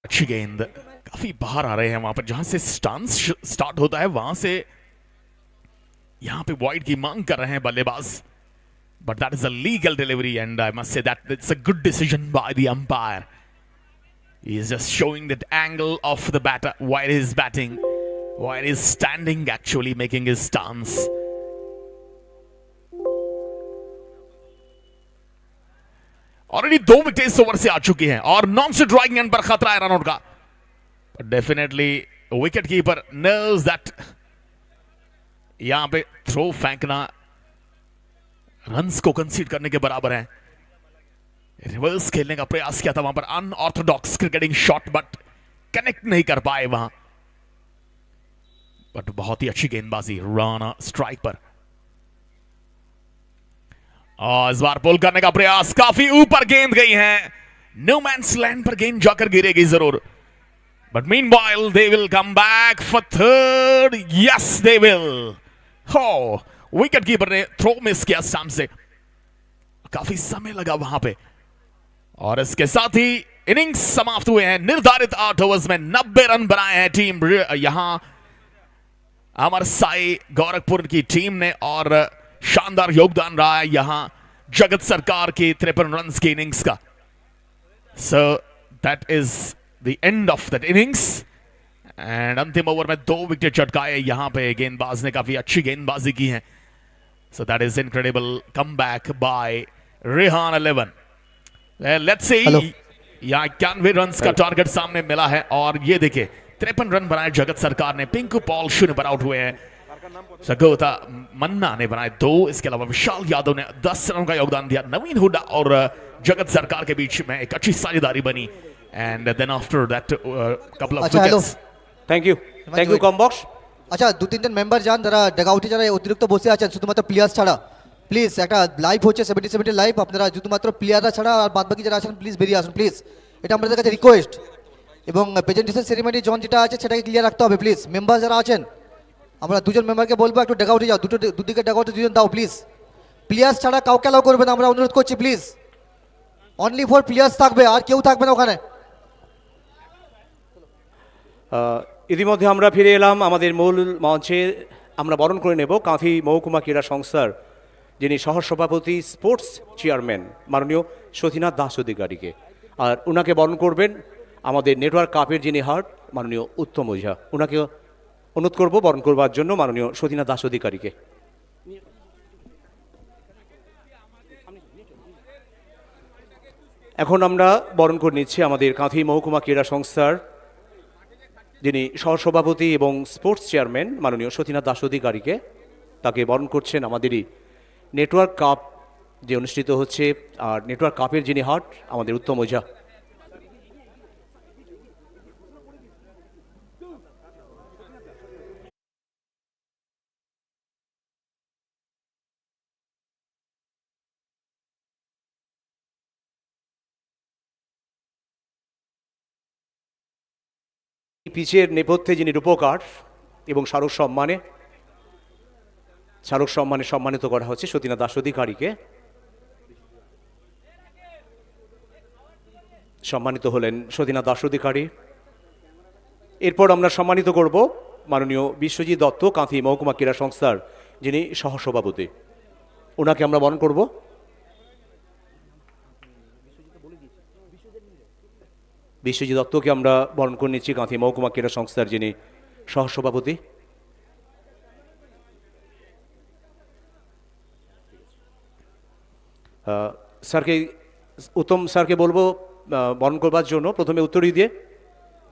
अच्छी गेंद, काफी बाहर आ रहे हैं वहां पर जहां से स्टांस स्टार्ट होता है, वहां से यहां पे वाइड की मांग कर रहे हैं बल्लेबाज, but that is a legal delivery and I must say that it's a good decision by the umpire. He is just showing that angle of the batter while he's batting, while he's standing, actually making his stance. Already 2 wicket over से आ चुकी हैं और non striking and पर खतरा है run out का, definitely wicket keeper knows that यहां पे थ्रो फेंकना रन्स को कंसीड करने के बराबर है। रिवर्स खेलने का प्रयास किया था वहां पर, unorthodox cricketing shot, but connect नहीं कर पाए वहां, बट बहुत ही अच्छी गेंदबाजी राणा स्ट्राइक पर। और इस बार पुल करने का प्रयास, काफी ऊपर गेंद गई है, नो मैंस लैंड पर गेंद जाकर गिरेगी जरूर, but meanwhile they will come back for third, yes they will. हो, विकेट कीपर ने थ्रो मिस किया स्टंप से, काफी समय लगा वहां पे, और इसके साथ ही इनिंग्स समाप्त हुए हैं। निर्धारित 8 ओवर्स में 90 रन बनाए हैं टीम यहां अमर साई गोरखपुर की टीम ने, और शानदार योगदान रहा है यहां जगत सरकार की 53 रन की इनिंग्स का। सो that is the end of that innings, and अंतिम ओवर में 2 विकेट चटकाए यहां पे गेंदबाज ने, काफी अच्छी गेंदबाजी की है। So that is incredible comeback by Rehan 11। Let's see, यहां 91 रन का टारगेट सामने मिला है, और ये देखिए 53 रन बनाए जगत सरकार ने, पिंकू पॉल 0 पर आउट हुए हैं, सगोता मन्ना ने बनाए 2, इसके अलावा विशाल यादव ने 10 रन का योगदान दिया। नवीन हुड्डा और जगत सरकार के बीच में एक अच्छी साझेदारी बनी, and then after that couple of wickets. Thank you কম বক্স। আচ্ছা, 2-3জন মেম্বার যান যারা ডাগআউটে যারা অতিরিক্ত বসে আছেন শুধুমাত্র প্লেয়ার্স ছাড়া, প্লিজ একটা লাইভ হচ্ছে 70 লাইভ, আপনারা শুধুমাত্র প্লেয়াররা ছাড়া আর বাদবাকি যারা আছেন প্লিজ বেরিয়ে আসুন প্লিজ, এটা আমাদের কাছে রিকোয়েস্ট। এবং প্রেজেন্টেশন সেরিমনি জোন যেটা আছে সেটাকে ক্লিয়ার রাখতে হবে প্লিজ। মেম্বার যারা আছেন আমরা 2জন মেম্বারকে বলবো একটু ডাগআউটে যাও, দুদিকে ডাগআউটে 2জন দাও প্লিজ, প্লেয়ার্স ছাড়া কাউকে অ্যালাউ করবে না, আমরা অনুরোধ করছি প্লিজ, অনলি ফর প্লেয়ার্স থাকবে, আর কেউ থাকবে না ওখানে। ইতিমধ্যে আমরা ফিরে এলাম আমাদের মূল মঞ্চে। আমরা বরণ করে নেব কাঁথি মহকুমা ক্রীড়া সংস্থার যিনি সহসভাপতি স্পোর্টস চেয়ারম্যান মাননীয় সতীনাথ দাস অধিকারীকে, আর ওনাকে বরণ করবেন আমাদের নেটওয়ার্ক কাপের যিনি হার্ট মাননীয় উত্তম ওঝা। ওনাকে অনুরোধ করব বরণ করবার জন্য মাননীয় সতীনাথ দাস অধিকারীকে। এখন আমরা বরণ করে নিচ্ছি আমাদের কাঁথি মহকুমা ক্রীড়া সংস্থার যিনি সহসভাপতি এবং স্পোর্টস চেয়ারম্যান মাননীয় সতীনাথ দাস অধিকারীকে। তাকে বরণ করছেন আমাদেরই নেটওয়ার্ক কাপ যে অনুষ্ঠিত হচ্ছে, আর নেটওয়ার্ক কাপের যিনি হার্ট আমাদের উত্তম ওঝা। পিচের নেপথ্যে যিনি রূপকার এবং স্মারক সম্মানে সম্মানিত করা হচ্ছে সতীনা দাস অধিকারীকে। সম্মানিত হলেন সতীনা দাস অধিকারী। এরপর আমরা সম্মানিত করব মাননীয় বিশ্বজিৎ দত্ত, কাঁথি মহকুমা ক্রীড়া সংস্থার যিনি সহসভাপতি, ওনাকে আমরা বরণ করব। বিশ্বজিৎ দত্তকে আমরা বরণ করে নিচ্ছি, কাঁথি মহকুমা ক্রীড়া সংস্থার যিনি সহসভাপতি। স্যারকে, উত্তম স্যারকে বলবো বরণ করবার জন্য। প্রথমে উত্তরী দিয়ে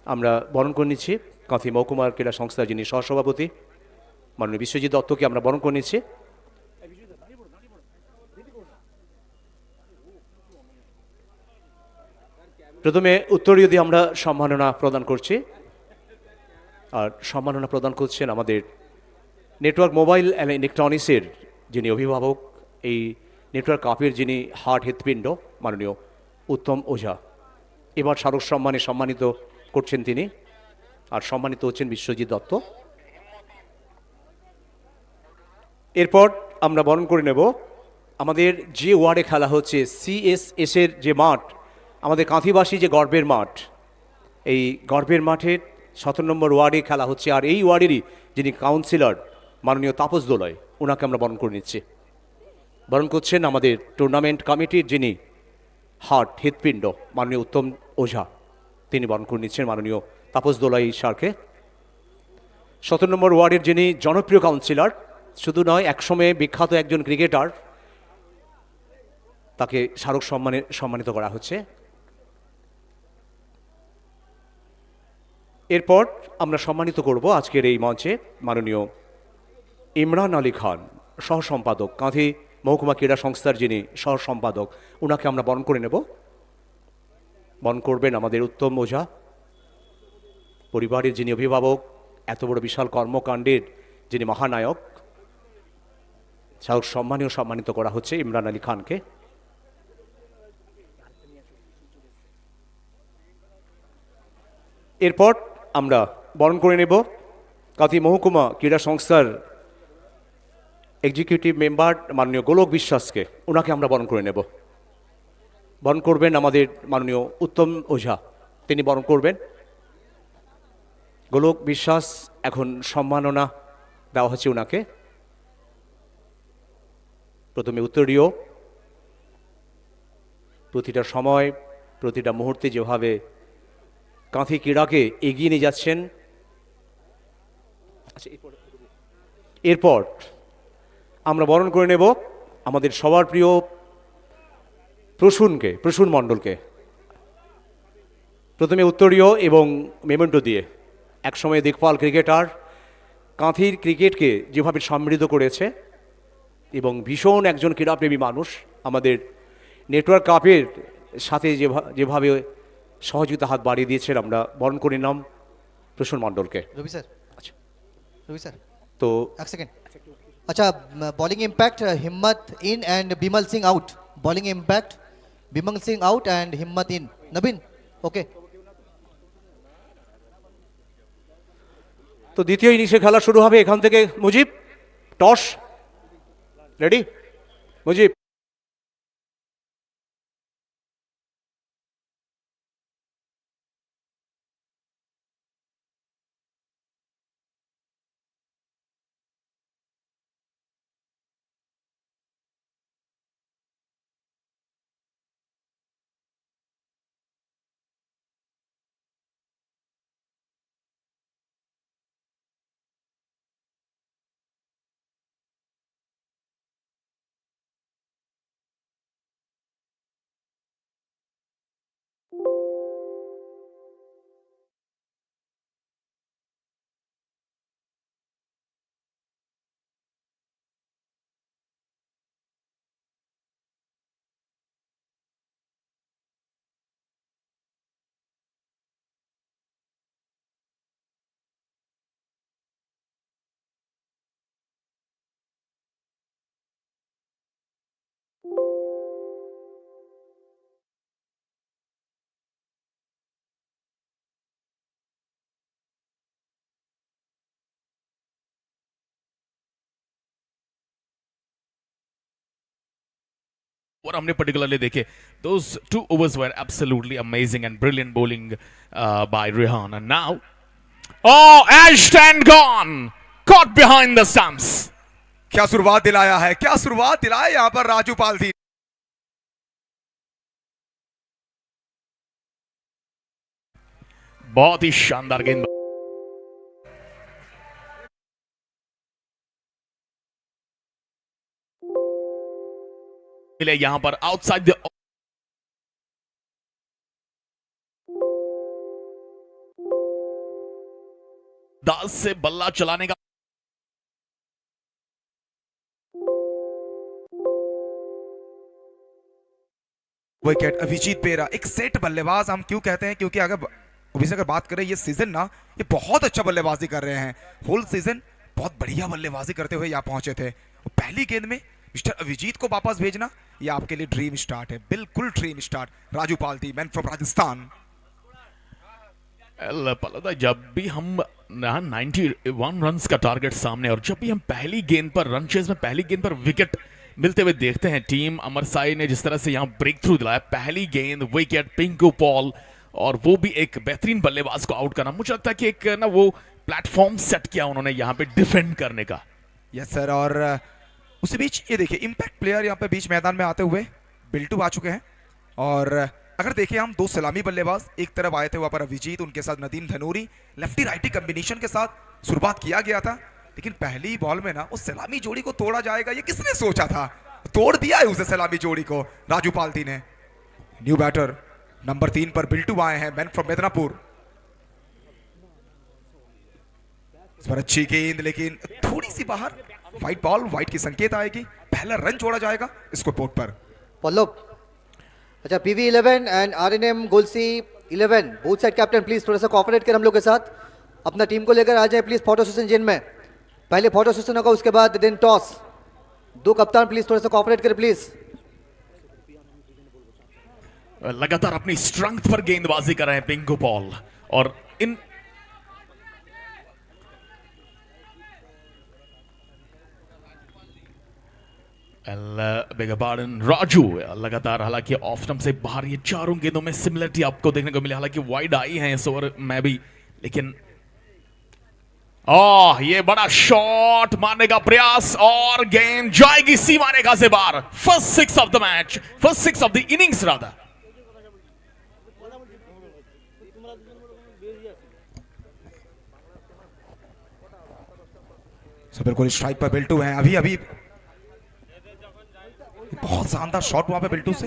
আমরা বরণ করে নিচ্ছি কাঁথি মহকুমার ক্রীড়া সংস্থার যিনি সহসভাপতি মাননীয় বিশ্বজিৎ দত্তকে আমরা বরণ করে নিচ্ছি। প্রথমে উত্তরীয় দিয়ে আমরা সম্মাননা প্রদান করছি, আর সম্মাননা প্রদান করছেন আমাদের নেটওয়ার্ক মোবাইল অ্যান্ড ইলেকট্রনিক্সের যিনি অভিভাবক, এই নেটওয়ার্ক কাপের যিনি হার্ট হৃৎপিণ্ড মাননীয় উত্তম ওঝা। এবার স্মারক সম্মানে সম্মানিত করছেন তিনি, আর সম্মানিত হচ্ছেন বিশ্বজিৎ দত্ত। এরপর আমরা বরণ করে নেব আমাদের যে ওয়ার্ডে খেলা হচ্ছে সিএসএস এর যে মাঠ, আমাদের কাঁথিবাসী যে গর্বের মাঠ, এই গর্বের মাঠের 17 নম্বর ওয়ার্ডে খেলা হচ্ছে। আর এই ওয়ার্ডেরই যিনি কাউন্সিলর মাননীয় তাপস দোলয়, ওনাকে আমরা বরণ করে নিচ্ছি। বরণ করছেন আমাদের টুর্নামেন্ট কমিটির যিনি হার্ট হৃৎপিণ্ড মাননীয় উত্তম ওঝা, তিনি বরণ করে নিচ্ছেন মাননীয় তাপস দোলাই স্যারকে। 17 নম্বর ওয়ার্ডের যিনি জনপ্রিয় কাউন্সিলর, শুধু নয় একসময়ে বিখ্যাত একজন ক্রিকেটার, তাকে স্মারক সম্মানে সম্মানিত করা হচ্ছে। এরপর আমরা সম্মানিত করব আজকের এই মঞ্চে মাননীয় ইমরান আলী খান, সহ সম্পাদক, কাঁথি মহকুমা ক্রীড়া সংস্থার যিনি সহ সম্পাদক, ওনাকে আমরা বরণ করে নেব। বরণ করবেন আমাদের উত্তম ওঝা, পরিবারের যিনি অভিভাবক, এত বড় বিশাল কর্মকাণ্ডের যিনি মহানায়ক। স্মারক সম্মানেও সম্মানিত করা হচ্ছে ইমরান আলী খানকে। এরপর আমরা বরণ করে নেব কাঁথি মহকুমা ক্রীড়া সংস্থার এক্সিকিউটিভ মেম্বার মাননীয় গোলক বিশ্বাসকে, ওনাকে আমরা বরণ করে নেব। বরণ করবেন আমাদের মাননীয় উত্তম ওঝা, তিনি বরণ করবেন। গোলক বিশ্বাস, এখন সম্মাননা দেওয়া হচ্ছে ওনাকে। প্রথমে উত্তরীয়, প্রতিটা সময় প্রতিটা মুহূর্তে যেভাবে কাঁথি ক্রীড়াকে এগিয়ে নিয়ে যাচ্ছেন। এরপর আমরা বরণ করে নেব আমাদের সবার প্রিয় প্রসূন মণ্ডলকে। প্রথমে উত্তরীয় এবং মেমেন্টো দিয়ে, একসময় দেখভাল ক্রিকেটার, কাঁথির ক্রিকেটকে যেভাবে সমৃদ্ধ করেছে এবং ভীষণ একজন ক্রীড়াপ্রেমী মানুষ, আমাদের নেটওয়ার্ক কাপের সাথে যেভাবে সহযোগিতা হাত বাড়িয়ে দিয়েছেন, আমরা বরণ করে নিলাম প্রসূন মণ্ডলকে। रवि सर, रवि सर, তো एक सेकंड। अच्छा, बॉलिंग इम्पैक्ट हिम्मत in and Bimal Singh out. Bowling impact Bimal Singh out and हिम्मत इन। नबीन, ओके। তো দ্বিতীয় ইনিংসে খেলা শুরু হবে এখান থেকে। Mujib, toss ready? মুজিব। और हमने पर्टिकुलरली देखे those 2 overs were absolutely amazing and brilliant bowling by Rehan. And now, oh, edged and gone, caught behind the stumps. क्या शुरुआत दिलाया है, क्या शुरुआत दिलाया यहाँ पर राजू पालथी। बहुत ही शानदार गेंद मिले यहां पर आउटसाइड द दास से बल्ला चलाने का विकेट अभिजीत बेरा, एक सेट बल्लेबाज हम क्यों कहते हैं, क्योंकि अगर अभी अगर बात करें ये सीजन ना, ये बहुत अच्छा बल्लेबाजी कर रहे हैं। होल सीजन बहुत बढ़िया बल्लेबाजी करते हुए यहाँ पहुंचे थे। पहली गेंद में मिस्टर अभिजीत को वापस भेजना ये आपके लिए ड्रीम स्टार्ट है, बिल्कुल ड्रीम स्टार्ट। राजू पालथी, मैन फ्रॉम राजस्थान। पता जब भी हम 91 रन्स का टारगेट सामने और जब भी हम पहली गेंद पर रन चेज में पहली गेंद पर विकेट मिलते हुए देखते हैं, टीम अमर साई ने जिस तरह से यहां ब्रेक थ्रू दिलाया, पहली गेंद विकेट, पिंकू पॉल, और वो भी एक बेहतरीन बल्लेबाज को आउट करना, मुझे लगता है कि एक ना वो प्लेटफॉर्म सेट किया उन्होंने यहां पे डिफेंड करने का। यस सर, और उसी बीच ये देखिए इंपैक्ट प्लेयर यहाँ पे बीच मैदान में आते हुए बिल्टू आ चुके हैं। और अगर देखें हम 2 सलामी बल्लेबाज एक तरफ आए थे, वहां पर अभिजीत, उनके साथ नदीम धनूरी, लेफ्टी राइटी कॉम्बिनेशन के साथ शुरुआत किया गया था। लेकिन पहली बॉल में ना उस सलामी जोड़ी को तोड़ा जाएगा ये किसने सोचा था, तोड़ दिया है उसे सलामी जोड़ी को राजू पालथी ने। न्यू बैटर नंबर 3 पर बिल्टू आए हैं, मैन फ्रॉम मेदिनीपुर। इस पर अच्छी गेंद लेकिन थोड़ी सी बाहर, व्हाइट बॉल, व्हाइट की संकेत आएगी, पहला रन जोड़ा जाएगा स्कोर बोर्ड पर। पल्लव, अच्छा PV11 and RNM गोल्सी 11 both side captain please थोड़ा सा कोऑपरेट कर हम लोग के साथ, अपना टीम को लेकर आ जाए प्लीज फोटो सेशन जिन में। पहले फोटो सेशन होगा, उसके बाद देन टॉस। 2 कप्तान प्लीज थोड़ा सा कोऑपरेट करें प्लीज। लगातार अपनी स्ट्रेंथ पर गेंदबाजी कर रहे हैं पिंकू पॉल, और इन राजू लगातार, हालांकि ऑफ स्टंप से बाहर ये चारों गेंदों में सिमिलरिटी आपको देखने को मिली, हालांकि वाइड आई है इस ओवर में भी, लेकिन ये बड़ा शॉट मारने का प्रयास और गेंद जाएगी सीमा रेखा से बाहर। First 6 of the match, first 6 of the innings rather. बिल्कुल स्ट्राइक पर बिल्टू हैं, अभी अभी बहुत शानदार शॉट वहां पे बिल्टू से।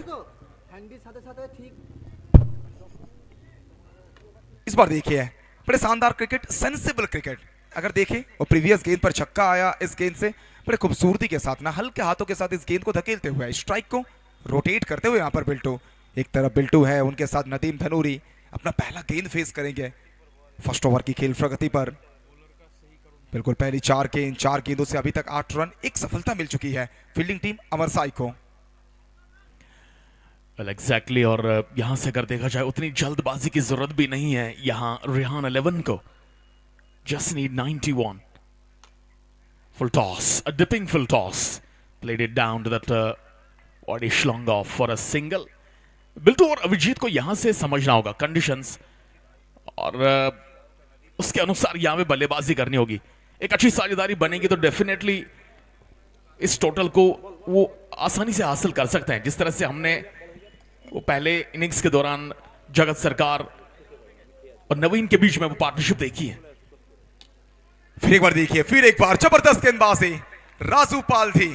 इस बार देखिए बड़े शानदार क्रिकेट, सेंसिबल क्रिकेट। अगर देखें और प्रीवियस गेंद पर छक्का आया, इस गेंद से बड़े खूबसूरती के साथ ना हल्के हाथों के साथ इस गेंद को धकेलते हुए, स्ट्राइक को रोटेट करते हुए यहाँ पर बिल्टू, एक तरफ बिल्टू है, उनके साथ नदीम धनूरी अपना पहला गेंद फेस करेंगे फर्स्ट ओवर की खेल प्रगति पर। बिल्कुल पहली 4 गेंदों से अभी तक 8 रन, एक सफलता मिल चुकी है फील्डिंग टीम अमर साई को। एग्जैक्टली, और यहां से अगर देखा जाए उतनी जल्दबाजी की जरूरत भी नहीं है यहां रेहान 11 को। Just need 91। Full toss, a dipping full toss, played it down to that body long off for a single. Biltu और अभिजीत को यहां से समझना होगा कंडीशंस, और उसके अनुसार यहां पे बल्लेबाजी करनी होगी। एक अच्छी साझेदारी बनेगी तो डेफिनेटली इस टोटल को वो आसानी से हासिल कर सकते हैं, जिस तरह से हमने वो पहले इनिंग्स के दौरान जगत सरकार और नवीन के बीच में वो पार्टनरशिप देखी है। फिर एक बार देखिए, फिर एक बार जबरदस्त गेंदबाजी राजू पालथी।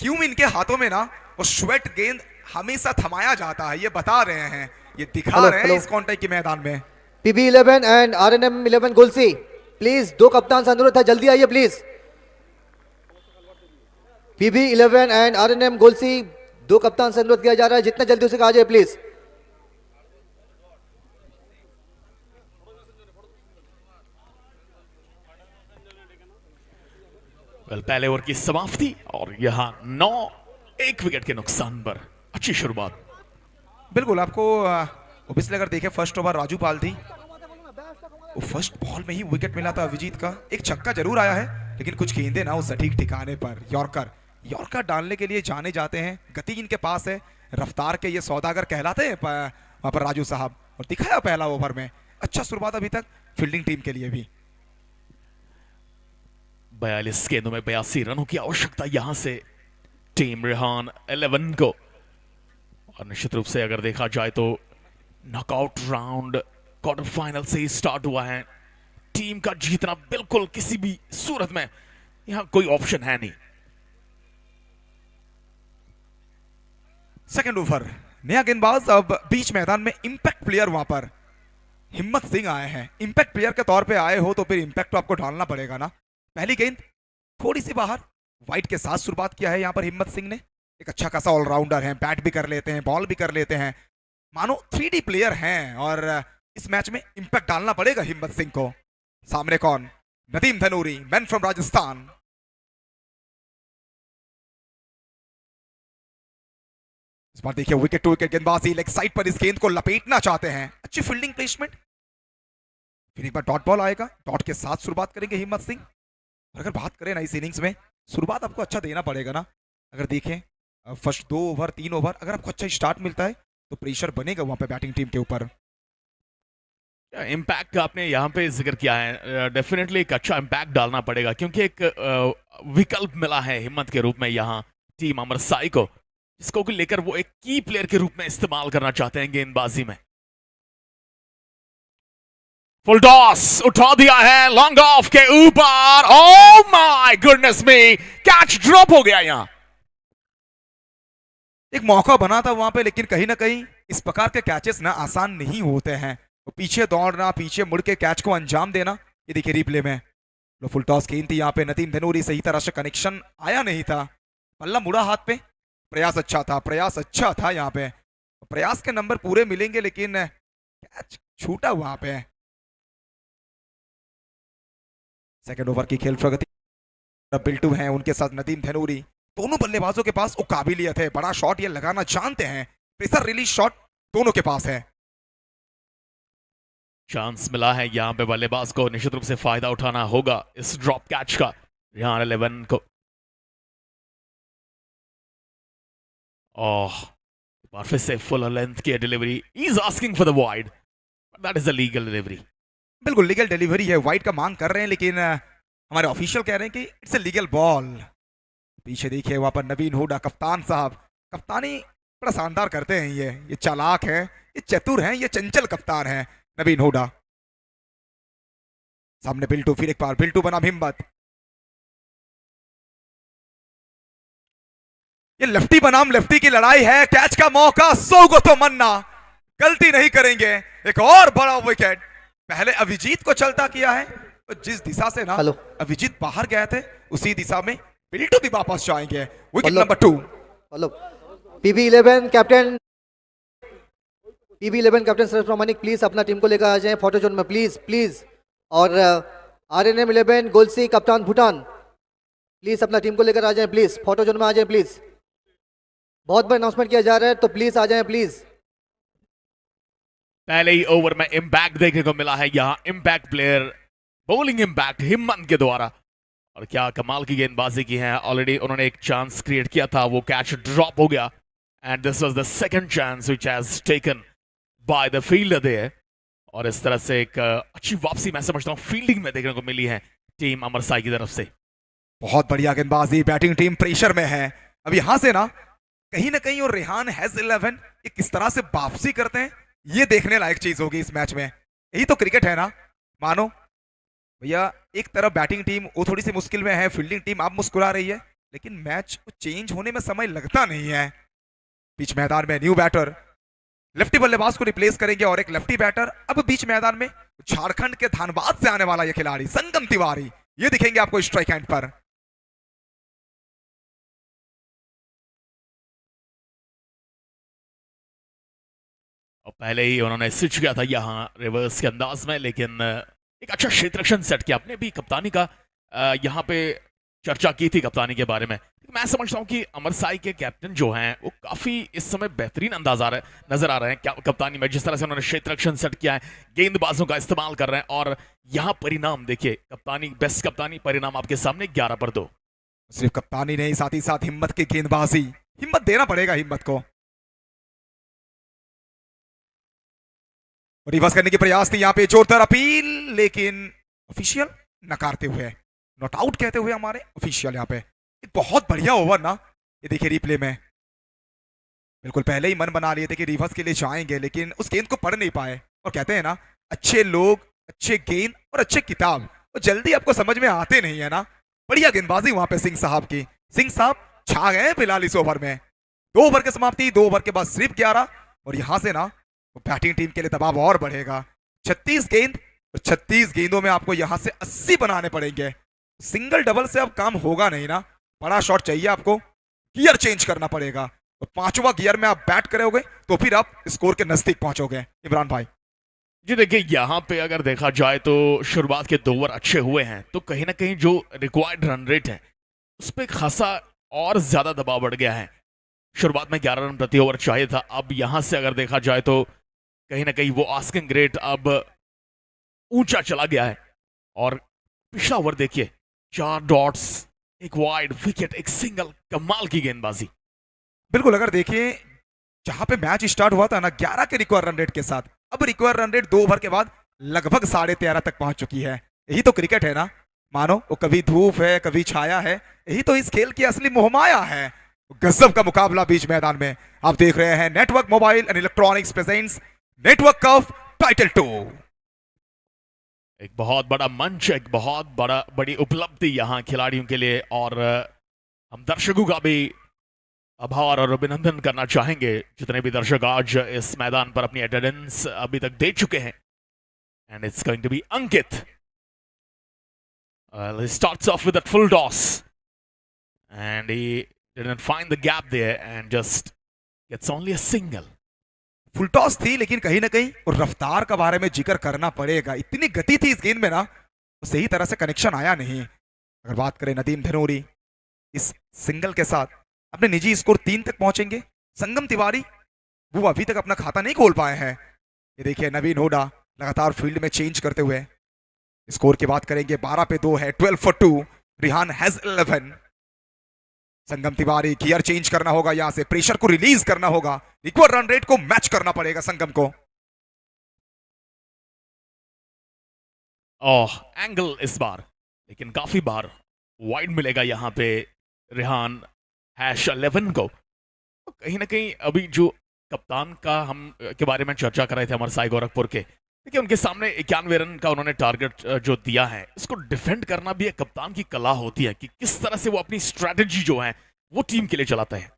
क्यों इनके हाथों में ना वो स्वेट गेंद हमेशा थमाया जाता है, ये बता रहे हैं, ये दिखा रहे हैं इस कॉन्टेक्ट के मैदान में। PB11 एंड RNM 11 गोल्सी प्लीज, 2 कप्तान से अनुरोध है, जल्दी आइए प्लीज। PB11 एंड RNM गोल्सी 2 कप्तान से अनुरोध किया जा रहा है, जितना जल्दी उसे आ जाए प्लीज। पहले ओवर की समाप्ति और यहां 9 विकेट के नुकसान पर अच्छी शुरुआत। बिल्कुल, आपको ओबियसली अगर देखें फर्स्ट ओवर राजू पालथी, वो फर्स्ट बॉल में ही विकेट मिला था अभिजीत का। एक छक्का जरूर आया है, लेकिन कुछ गेंदे ना उस सटीक ठिकाने पर। यॉर्कर डालने के लिए जाने जाते हैं, गति इनके पास है, रफ्तार के ये सौदागर कहलाते हैं वहां पर राजू साहब, और दिखाया पहला ओवर में। अच्छा शुरुआत अभी तक फील्डिंग टीम के लिए भी। 42 गेंदों में 82 रनों की आवश्यकता यहां से टीम रेहान 11 को। और निश्चित रूप से अगर देखा जाए तो नॉकआउट राउंड क्वार्टर फाइनल से ही स्टार्ट हुआ है। टीम का जीतना बिल्कुल किसी भी सूरत में यहां कोई ऑप्शन है नहीं। सेकंड ओवर, नया गेंदबाज अब बीच मैदान में इंपैक्ट प्लेयर वहां पर हिम्मत सिंह आए हैं। इंपैक्ट प्लेयर के तौर पे आए हो तो फिर इंपैक्ट तो आपको डालना पड़ेगा ना। पहली गेंद थोड़ी सी बाहर, वाइड के साथ शुरुआत किया है यहां पर हिम्मत सिंह ने। एक अच्छा खासा ऑलराउंडर है, बैट भी कर लेते हैं, बॉल भी कर लेते हैं, मानो 3D प्लेयर हैं, और इस मैच में इंपैक्ट डालना पड़ेगा हिम्मत सिंह को। सामने कौन? Nadeem Dhanuri, man from Rajasthan. इस बार देखिए विकेट टू विकेट गेंदबाजी, लेग साइड पर इस गेंद को लपेटना चाहते हैं। अच्छी फील्डिंग प्लेसमेंट। फिर एक बार डॉट बॉल आएगा, डॉट के साथ शुरुआत करेंगे हिम्मत सिंह। और अगर बात करें ना इस इनिंग्स में, शुरुआत आपको अच्छा देना पड़ेगा ना। अगर देखें फर्स्ट 2 ओवर 3 ओवर अगर आपको अच्छा स्टार्ट मिलता है तो प्रेशर बनेगा वहां पे बैटिंग टीम के ऊपर। इम्पैक्ट का आपने यहाँ पे जिक्र किया है, डेफिनेटली एक अच्छा इम्पैक्ट डालना पड़ेगा क्योंकि एक विकल्प मिला है हिम्मत के रूप में यहाँ टीम अमरसाई को, जिसको कि लेकर वो एक की प्लेयर के रूप में इस्तेमाल करना चाहते हैं गेंदबाजी में। फुल टॉस उठा दिया है लॉन्ग ऑफ के ऊपर। Oh my goodness me, catch drop हो गया यहाँ। एक मौका बना था वहां पे, लेकिन कहीं ना कहीं इस प्रकार के कैचेस ना आसान नहीं होते हैं। तो पीछे दौड़ना, पीछे मुड़ के कैच को अंजाम देना, ये देखिए रिप्ले में। लो फुल टॉस गेंद थी यहाँ पे, नदीम धनूरी सही तरह से कनेक्शन आया नहीं था, बल्ला मुड़ा हाथ पे। प्रयास अच्छा था, प्रयास अच्छा था यहाँ पे, प्रयास के नंबर पूरे मिलेंगे, लेकिन कैच छूटा वहां पे। सेकंड ओवर की खेल प्रगति, बिल्टू हैं उनके साथ नदीम धनूरी। दोनों बल्लेबाजों के पास वो काबिलियत है, बड़ा शॉट ये लगाना जानते हैं, प्रेशर रिलीज शॉट दोनों के पास है। चांस मिला है यहाँ पे बल्लेबाज को, निश्चित रूप से फायदा उठाना होगा इस ड्रॉप कैच का रेहान 11 को। ओह, बार फिर से फुल लेंथ की delivery, he is asking for the wide, that is a legal delivery. बिल्कुल लीगल डिलीवरी है, वाइड का मांग कर रहे हैं, लेकिन हमारे ऑफिशियल कह रहे हैं कि इट्स ए लीगल बॉल। पीछे देखिए वहां पर नवीन हुडा, कप्तान साहब, कप्तानी बड़ा शानदार करते हैं, ये चालाक है, ये चतुर हैं, ये चंचल कप्तान है नवीन हुडा। सामने बिल्टू, फिर एक बार बिल्टू बना हिम्मत, ये लेफ्टी बनाम लेफ्टी की लड़ाई है। कैच का मौका, सोगो तो मन्ना गलती नहीं करेंगे, एक और बड़ा विकेट। पहले अभिजीत को चलता किया है, तो जिस दिशा से ना अभिजीत बाहर गए थे उसी दिशा में बिल्टू भी वापस जाएंगे। Wicket number 2। Hello PB11 captain, PB11 captain sir प्रामाणिक प्लीज अपना टीम को लेकर आ जाएं फोटो जोन में, प्लीज प्लीज। और RNM 11 गोलसी कप्तान भूटान, प्लीज अपना टीम को लेकर आ जाएं, प्लीज फोटो जोन में आ जाएं प्लीज। बहुत बड़ा अनाउंसमेंट किया जा रहा है, तो प्लीज आ जाएं प्लीज। पहले ही ओवर में इम्पैक्ट देखने को मिला है यहाँ, इम्पैक्ट प्लेयर बॉलिंग इम्पैक्ट हिम्मत के द्वारा, और क्या कमाल की गेंदबाजी की है। ऑलरेडी उन्होंने एक चांस क्रिएट किया था, वो कैच ड्रॉप हो गया, and this was the second chance which has taken by the fielder there. और इस तरह से एक अच्छी वापसी मैं समझता हूँ फील्डिंग में देखने को मिली है टीम अमरसाई की तरफ से। बहुत बढ़िया गेंदबाजी, बैटिंग टीम प्रेशर में है। अब यहां से ना कहीं और रेहान हैज 11 ये किस तरह से वापसी करते हैं, ये देखने लायक चीज होगी इस मैच में। यही तो क्रिकेट है ना। मानो भैया एक तरफ बैटिंग टीम वो थोड़ी सी मुश्किल में है, फील्डिंग टीम आप मुस्कुरा रही है, लेकिन मैच चेंज होने में समय लगता नहीं है। बीच मैदान में न्यू बैटर, लेफ्टी बल्लेबाज को रिप्लेस करेंगे और एक लेफ्टी बैटर। अब बीच मैदान में झारखंड के धनबाद से आने वाला यह खिलाड़ी संगम तिवारी, ये दिखेंगे आपको स्ट्राइक हैंड पर। और पहले ही उन्होंने स्विच किया था यहाँ रिवर्स के अंदाज में, लेकिन एक अच्छा क्षेत्र रक्षण सेट किया। आपने भी कप्तानी का यहाँ पे चर्चा की थी कप्तानी के बारे में। मैं समझता हूँ कि अमरसाई के कैप्टन जो हैं वो काफी इस समय बेहतरीन अंदाज नजर आ रहे हैं क्या कप्तानी में, जिस तरह से उन्होंने क्षेत्र रक्षण सेट किया है, गेंदबाजों का इस्तेमाल कर रहे हैं, और यहाँ परिणाम देखिए, कप्तानी बेस्ट कप्तानी परिणाम आपके सामने 11/2। सिर्फ कप्तानी नहीं, साथ ही साथ हिम्मत की गेंदबाजी, हिम्मत देना पड़ेगा हिम्मत को। और रिवर्स करने की प्रयास थी यहाँ पे, जोरदार अपील, लेकिन ऑफिशियल नकारते हुए, नॉट आउट कहते हुए हमारे ऑफिशियल यहाँ पे। एक बहुत बढ़िया ओवर ना, ये देखिए रिप्ले में, बिल्कुल पहले ही मन बना लिए थे कि रिवर्स के लिए जाएंगे, लेकिन उस गेंद को पढ़ नहीं पाए। और कहते हैं ना, अच्छे लोग, अच्छे गेंद और अच्छे किताब वो जल्दी आपको समझ में आते नहीं है ना। बढ़िया गेंदबाजी वहां पे सिंह साहब की, सिंह साहब छा गए फिलहाल इस ओवर में। 2 ओवर की समाप्ति, 2 ओवर के बाद सिर्फ 11, और यहां से ना बैटिंग टीम के लिए दबाव और बढ़ेगा। 36 गेंद और 36 गेंदों में आपको यहां से 80 बनाने पड़ेंगे। सिंगल डबल से अब काम होगा नहीं ना, बड़ा शॉट चाहिए आपको, गियर चेंज करना पड़ेगा। और 5वां गियर में आप बैट करोगे तो फिर आप स्कोर के नजदीक पहुंचोगे। इमरान भाई जी देखिए, यहाँ पे अगर देखा जाए तो शुरुआत के 2 ओवर अच्छे हुए हैं, तो कहीं ना कहीं जो रिक्वायर्ड रन रेट है उस पर खासा और ज्यादा दबाव बढ़ गया है। शुरुआत में 11 रन प्रति ओवर चाहिए था, अब यहां से अगर देखा जाए तो कहीं ना कहीं वो आस्किंग रेट अब ऊंचा चला गया है। और पिछला ओवर देखिए, 4 डॉट्स, एक वाइड विकेट, एक सिंगल, कमाल की गेंदबाजी। बिल्कुल, अगर देखिए जहां पे मैच स्टार्ट हुआ था ना 11 के रिक्वायर रन रेट के साथ, अब रिक्वायर रन रेट 2 ओवर के बाद लगभग 13.5 तक पहुंच चुकी है। यही तो क्रिकेट है ना, मानो वो कभी धूप है कभी छाया है, यही तो इस खेल की असली मोहमाया है। गजब का मुकाबला बीच मैदान में आप देख रहे हैं। Network mobile and electronics presents network cup title 2। एक बहुत बड़ा मंच, एक बहुत बड़ी उपलब्धि यहाँ खिलाड़ियों के लिए, और हम दर्शकों का भी आभार और अभिनंदन करना चाहेंगे, जितने भी दर्शक आज इस मैदान पर अपनी अटेंडेंस अभी तक दे चुके हैं। And it's going to be Ankit, he starts off with that full toss and he didn't find the gap there and just gets only a single. Full toss थी, लेकिन कहीं ना कहीं और रफ्तार का बारे में जिक्र करना पड़ेगा। इतनी गति थी इस गेंद में ना, सही तरह से कनेक्शन आया नहीं। अगर बात करें नदीम धनोरी, इस सिंगल के साथ अपने निजी स्कोर 3 तक पहुंचेंगे। संगम तिवारी वो अभी तक अपना खाता नहीं खोल पाए हैं। ये देखिए नवीन होडा लगातार फील्ड में चेंज करते हुए। स्कोर की बात करेंगे, 12 पे 2 है, 12 for 2। Rihan has 11। Sangam Tiwari gear change करना होगा, यहां से प्रेशर को रिलीज करना होगा, रिक्वायर रन रेट को मैच करना पड़ेगा संगम को। ओह, एंगल इस बार, लेकिन काफी बार वाइड मिलेगा यहाँ पे रिहान हैश 11 को। तो कहीं ना कहीं अभी जो कप्तान का हम के बारे में चर्चा कर रहे थे अमर साई गोरखपुर के, देखिए उनके सामने 91 रन का उन्होंने टारगेट जो दिया है, इसको डिफेंड करना भी एक कप्तान की कला होती है कि किस तरह से वो अपनी स्ट्रेटेजी जो है वो टीम के लिए चलाता है।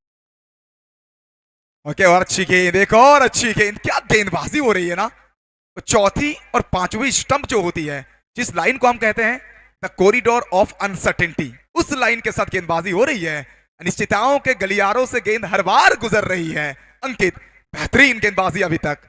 ओके, और अच्छी गेंद, एक और अच्छी गेंद, क्या गेंदबाजी हो रही है ना। तो चौथी और 5वीं स्टंप जो होती है, जिस लाइन को हम कहते हैं द कॉरिडोर ऑफ अनसर्टेनिटी, उस लाइन के साथ गेंदबाजी हो रही है। अनिश्चितताओं के गलियारों से गेंद हर बार गुजर रही है। अंकित, बेहतरीन गेंदबाजी अभी तक।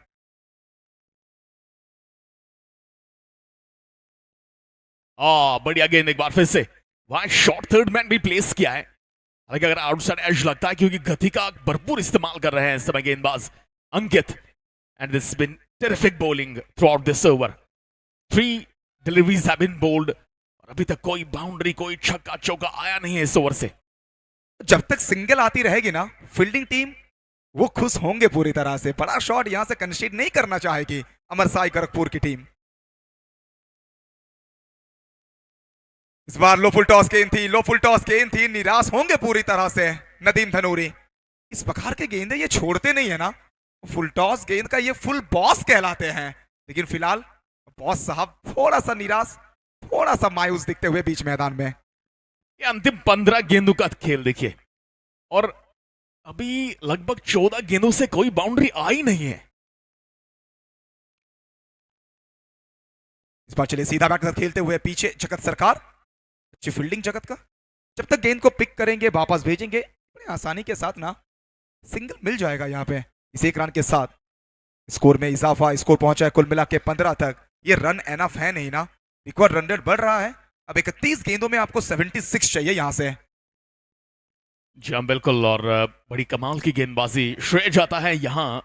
बढ़िया गेंद एक बार फिर से, वहां शॉर्ट थर्ड मैन भी प्लेस किया है, हालांकि अगर आउटसाइड एज लगता है क्योंकि गति का भरपूर इस्तेमाल कर रहे हैं इस समय गेंदबाज Ankit. And this been terrific bowling throughout this over. 3 deliveries have been bowled और अभी तक कोई बाउंड्री, कोई छक्का चौका आया नहीं है इस ओवर से। जब तक सिंगल आती रहेगी ना फील्डिंग टीम, वो खुश होंगे पूरी तरह से। बड़ा शॉट यहां से कंसीड नहीं करना चाहेगी अमर साई गोरखपुर की टीम। इस बार लो फुल टॉस गेंद थी, लो फुल टॉस गेंद थी, निराश होंगे पूरी तरह से नदीम धनूरी। इस प्रकार के गेंदे ये छोड़ते नहीं है ना, फुल टॉस गेंद का ये फुल बॉस कहलाते हैं। लेकिन फिलहाल बॉस साहब थोड़ा सा निराश, थोड़ा सा मायूस दिखते हुए बीच मैदान में। ये अंतिम 15 गेंदों का खेल देखिए, और अभी लगभग 14 गेंदों से कोई बाउंड्री आई नहीं है। इस बार चलिए सीधा बैट के साथ खेलते हुए पीछे जगत सरकार, अच्छी फील्डिंग जगत का। जब तक गेंद को पिक करेंगे, वापस भेजेंगे, बड़े आसानी के साथ ना सिंगल मिल जाएगा यहाँ पे। इस एक रन के साथ स्कोर में इजाफा, स्कोर पहुंचा है कुल मिला के 15 तक। ये रन एनफ है नहीं ना, रिक्वायर्ड रन रेट बढ़ रहा है। अब 31 गेंदों में आपको 76 चाहिए यहां से। जी हाँ बिल्कुल, और बड़ी कमाल की गेंदबाजी, श्रेय जाता है यहां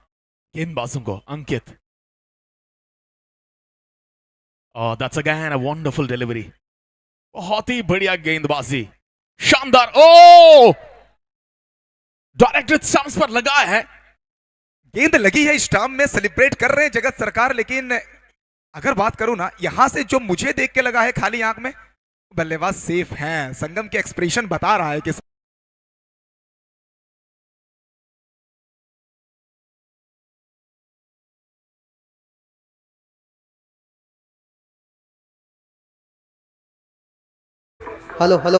गेंदबाजों को। Ankit, that's again a wonderful delivery, बहुत ही बढ़िया गेंदबाजी, शानदार। ओ, डायरेक्टेड स्टंप्स पर लगा है। गेंद लगी है स्टाम्प में, सेलिब्रेट कर रहे हैं जगत सरकार, लेकिन अगर बात करूं ना यहां से जो मुझे देख के लगा है खाली आंख में, बल्लेबाज सेफ हैं। संगम के एक्सप्रेशन बता रहा है कि हेलो हेलो।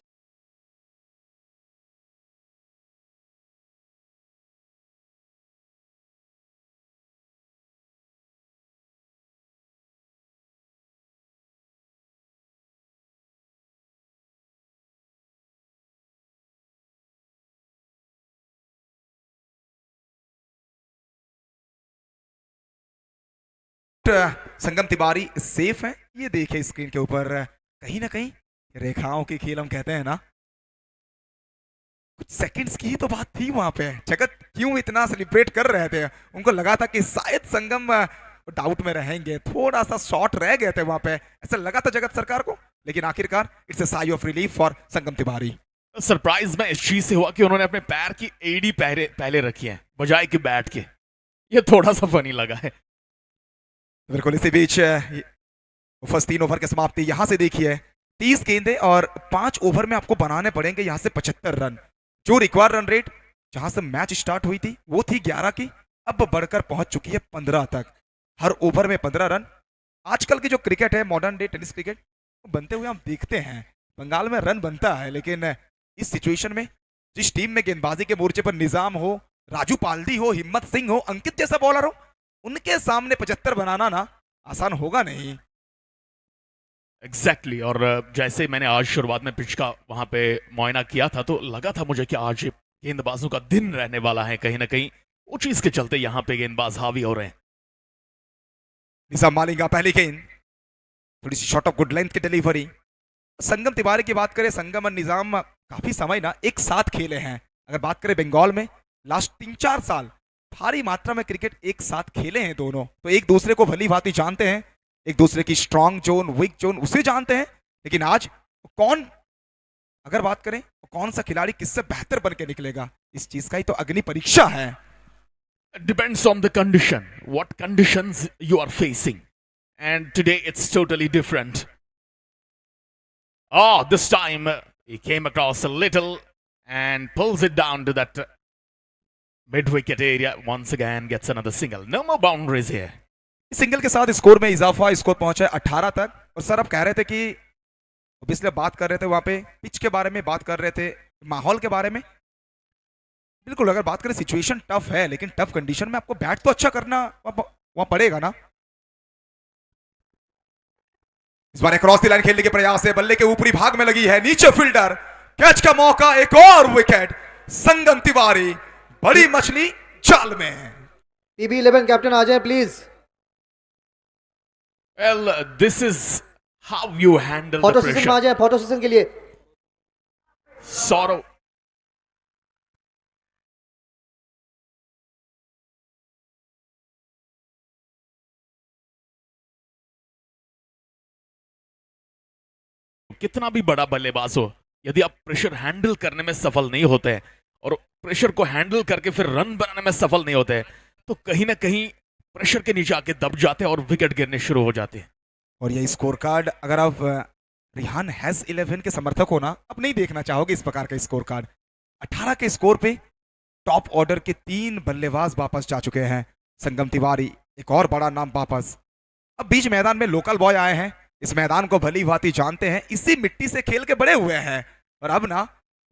संगम तिवारी सेफ है। ये देखिए स्क्रीन के ऊपर कहीं ना कहीं रेखाओं की खेल हम कहते हैं ना, कुछ सेकंड्स की ही तो बात थी वहां पे। जगत क्यों इतना सेलिब्रेट कर रहे थे, उनको लगा था कि शायद संगम डाउट में रहेंगे, थोड़ा सा शॉर्ट रह गए थे वहां पे, ऐसा लगा था जगत सरकार को, लेकिन आखिरकार it's a sigh of relief for Sangam Tiwari. Surprise में इस चीज से हुआ कि उन्होंने अपने पैर की एडी पहले रखी है बजाय कि बैट के। ये थोड़ा सा फनी लगा है। बिल्कुल इसी बीच फर्स्ट 3 ओवर की समाप्ति यहां से देखिए। 30 गेंदे और 5 ओवर में आपको बनाने पड़ेंगे यहां से 75 रन। जो रिक्वायर्ड रन रेट जहां से मैच स्टार्ट हुई थी वो थी 11 की, अब बढ़कर पहुंच चुकी है 15 तक। हर ओवर में 15 रन। आजकल की जो क्रिकेट है, मॉडर्न डे टेनिस क्रिकेट, बनते हुए हम देखते हैं। बंगाल में रन बनता है, लेकिन इस सिचुएशन में जिस टीम में गेंदबाजी के मोर्चे पर निजाम हो, राजू पाल्दी हो, हिम्मत सिंह हो, अंकित जैसा बॉलर हो, उनके सामने 75 बनाना ना आसान होगा नहीं। एग्जैक्टली और जैसे मैंने आज शुरुआत में पिच का वहां पे मुआयना किया था तो लगा था मुझे कि आज गेंदबाजों का दिन रहने वाला है। कहीं ना कहीं वो चीज के चलते यहाँ पे गेंदबाज हावी हो रहे हैं। निजाम मालिंगा पहली गेंद, थोड़ी सी शॉर्ट ऑफ गुड लेंथ की डिलीवरी। संगम तिवारी की बात करें, संगम और निजाम काफी समय ना एक साथ खेले हैं। अगर बात करें बंगाल में लास्ट 3-4 साल भारी मात्रा में क्रिकेट एक साथ खेले हैं दोनों, तो एक दूसरे को भली भांति जानते हैं, एक दूसरे की स्ट्रांग जोन, वीक जोन उसे जानते हैं। लेकिन आज कौन, अगर बात करें कौन सा खिलाड़ी किससे बेहतर बन के निकलेगा, इस चीज का ही तो अग्नि परीक्षा है। Depends on the condition, what conditions you are facing, and today it's totally different. Oh, this time he came across a little and pulls it down to that mid-wicket area. Once again gets another single. No more boundaries here. Single के साथ score में इजाफा, score पहुंचा है 18 तक। और sir आप कह रहे थे कि ऑब्वियसली बात कर रहे थे वहां पे पिच के बारे में, बात कर रहे थे माहौल के बारे में। बिल्कुल, अगर बात करें सिचुएशन टफ है, लेकिन टफ कंडीशन में आपको बैट तो अच्छा करना वहां पड़ेगा ना। इस बार क्रॉस द लाइन खेलने के प्रयास है, बल्ले के ऊपरी भाग में लगी है, नीचे फील्डर, कैच का मौका, एक और विकेट। संगम तिवारी बड़ी मछली जाल में। PB11 कैप्टन आ जाए please. Well, this is how you handle photo the session में pressure. आ जाए, फोटो सेशन के लिए। Sorrow. कितना भी बड़ा बल्लेबाज हो, यदि आप प्रेशर हैंडल करने में सफल नहीं होते हैं और प्रेशर को हैंडल करके फिर रन बनाने में सफल नहीं होते हैं, तो कहीं ना कहीं प्रेशर के नीचे आके दब जाते हैं और विकेट गिरने शुरू हो जाते हैं। और ये स्कोर कार्ड अगर आप रिहान हैज 11 के समर्थक हो ना, अब नहीं देखना चाहोगे इस प्रकार का स्कोर कार्ड। 18 के स्कोर पे टॉप ऑर्डर के 3 बल्लेबाज वापस जा चुके हैं। संगम तिवारी एक और बड़ा नाम वापस। अब बीच मैदान में लोकल बॉय आए हैं, इस मैदान को भली भांति जानते हैं, इसी मिट्टी से खेल के बड़े हुए हैं। और अब ना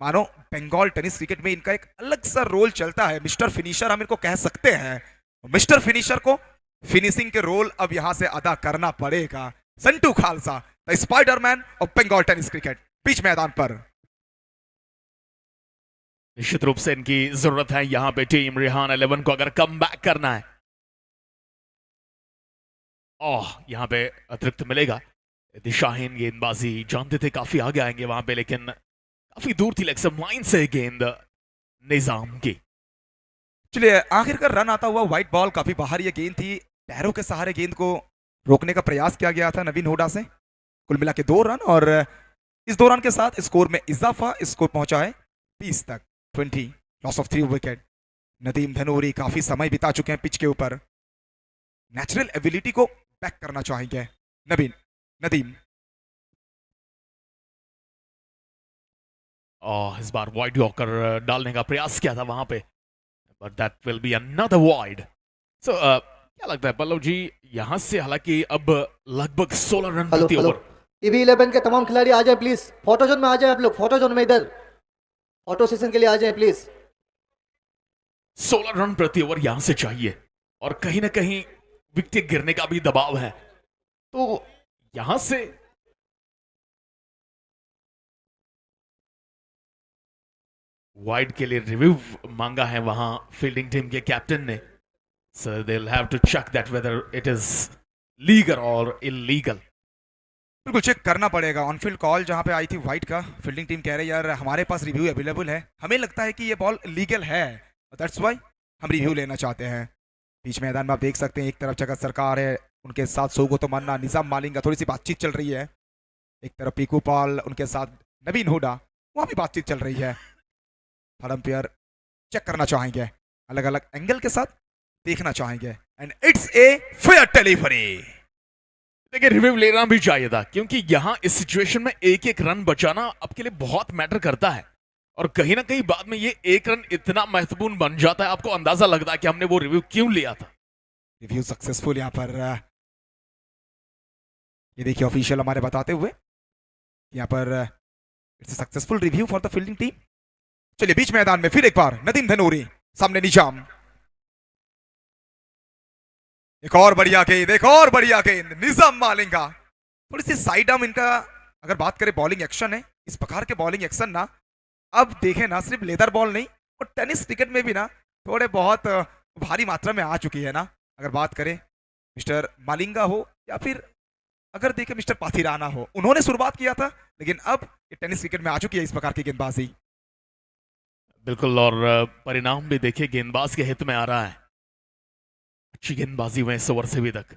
मानो बंगाल टेनिस क्रिकेट में इनका एक अलग सा रोल चलता है। मिस्टर फिनिशर हम इनको कह सकते हैं। मिस्टर फिनिशर को फिनिशिंग के रोल अब यहां से अदा करना पड़ेगा। Santu Khalsa, the Spiderman of Bengal tennis cricket, बीच मैदान पर। निश्चित रूप से इनकी जरूरत है यहां पे टीम रिहान 11 को अगर कम बैक करना है। ओह, यहां पे अतिरिक्त मिलेगा। दिशाहीन गेंदबाजी, जानते थे काफी आगे आएंगे वहां पे, लेकिन काफी दूर थी लेग लाइन से गेंद निजाम की। चलिए आखिरकार रन आता हुआ, व्हाइट बॉल काफी बाहर ये गेंद थी, पैरों के सहारे गेंद को रोकने का प्रयास किया गया था नवीन हुडा से। कुल मिला के 2 रन, और इस 2 रन के साथ स्कोर में इजाफा, स्कोर पहुंचा है 20 तक। 20, loss of 3 wicket. Nadeem Dhanori काफी समय बिता चुके हैं पिच के ऊपर, नेचुरल एबिलिटी को बैक करना चाहेंगे नदीम। इस बार वाइड यॉर्कर डालने का प्रयास किया था वहां पे, but that will be another wide. So क्या लगता है पल्लव जी, यहां से हालांकि अब लगभग 16 रन हेलो प्रति हेलो, ओवर। टीवी 11 के तमाम खिलाड़ी आ जाए प्लीज, फोटो जोन में आ जाए आप लोग, फोटो जोन में इधर फोटो सेशन के लिए आ जाए प्लीज। 16 रन प्रति ओवर यहां से चाहिए, और कहीं ना कहीं विकेट गिरने का भी दबाव है, तो यहां से वाइड के लिए रिव्यू मांगा है वहां फील्डिंग टीम के कैप्टन ने। So they will have to check that whether it is legal और इलीगल। बिल्कुल चेक करना पड़ेगा। ऑन फील्ड कॉल जहां पे आई थी वाइट का, फील्डिंग टीम कह रही है यार हमारे पास रिव्यू अवेलेबल है, हमें लगता है कि ये बॉल लीगल है, दैट्स वाई हम रिव्यू लेना चाहते हैं। बीच मैदान में आप देख सकते हैं एक तरफ जगत सरकार है, उनके साथ सौगतो मन्ना, निजाम मालिंगा, थोड़ी सी बातचीत चल रही है। एक तरफ पीकू पॉल, उनके साथ नवीन हुडा, वहां भी बातचीत चल रही है। थर्ड अंपायर चेक करना चाहेंगे, अलग अलग एंगल के साथ देखना चाहेंगे, and it's a fair delivery. देखिए रिव्यू लेना भी चाहिए था, क्योंकि यहां इस सिचुएशन में एक एक रन बचाना आपके लिए बहुत मैटर करता है, और कहीं ना कहीं बाद में ये एक रन इतना महत्वपूर्ण बन जाता है, आपको अंदाजा लगता है कि हमने वो रिव्यू क्यों लिया था। रिव्यू सक्सेसफुल यहाँ पर, ये देखिए ऑफिशियल हमारे बताते हुए यहाँ पर it's successful review for the fielding team. चलिए बीच मैदान में फिर एक बार नदीम धनोरी, सामने निजाम, एक और बढ़िया गेंद, एक और बढ़िया गेंद, निजाम मालिंगा। थोड़ी सी साइड आर्म इनका अगर बात करें बॉलिंग एक्शन है, इस प्रकार के बॉलिंग एक्शन ना अब देखें ना, सिर्फ लेदर बॉल नहीं और टेनिस क्रिकेट में भी ना थोड़े बहुत भारी मात्रा में आ चुकी है ना। अगर बात करें मिस्टर मालिंगा हो या फिर अगर देखें मिस्टर पाथिराना हो, उन्होंने शुरुआत किया था, लेकिन अब ये टेनिस क्रिकेट में आ चुकी है इस प्रकार की गेंदबाजी। बिल्कुल, और परिणाम भी देखिए गेंदबाज के हित में आ रहा है। अच्छी गेंदबाजी हुई इस ओवर से भी तक,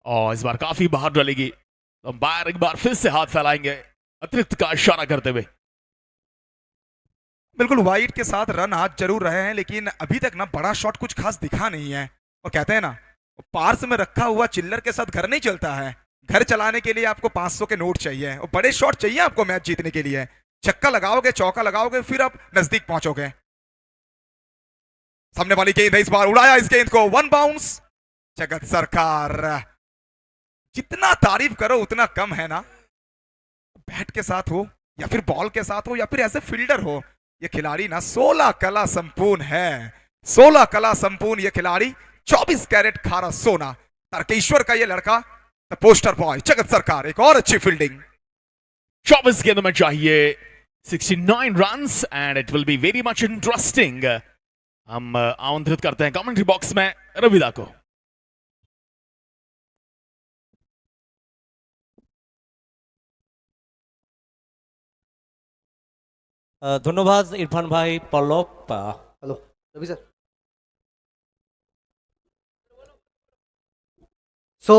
और इस बार काफी बाहर डलेगी, तो अंपायर एक बार फिर से हाथ फैलाएंगे अतिरिक्त का इशारा करते हुए। बिल्कुल वाइड के साथ रन आज जरूर रहे हैं, लेकिन अभी तक ना बड़ा शॉट कुछ खास दिखा नहीं है। और कहते हैं ना पार्स में रखा हुआ चिल्लर के साथ घर नहीं चलता है, घर चलाने के लिए आपको 500 के नोट चाहिए और बड़े शॉट चाहिए आपको मैच जीतने के लिए। छक्का लगाओगे, चौका लगाओगे, फिर आप नजदीक पहुंचोगे। सामने वाली गेंद है, इस बार उड़ाया इस गेंद को, वन बाउंस। जगत सरकार, जितना तारीफ करो उतना कम है ना, बैट के साथ हो या फिर बॉल के साथ हो या फिर ऐसे फील्डर हो, ये खिलाड़ी ना 16 कला संपूर्ण है, 16 कला संपूर्ण ये खिलाड़ी। 24 कैरेट खारा सोना, तर्केश्वर का ये लड़का, द पोस्टर बॉय जगत सरकार। एक और अच्छी फील्डिंग, 24 गेंदों में चाहिए 69 runs, and it will be very much interesting. हम आमंत्रित करते हैं कमेंट्री बॉक्स में रविदा को। ধন্যবাদ ইরফান ভাই, Pallab. Hello Ravi sir. So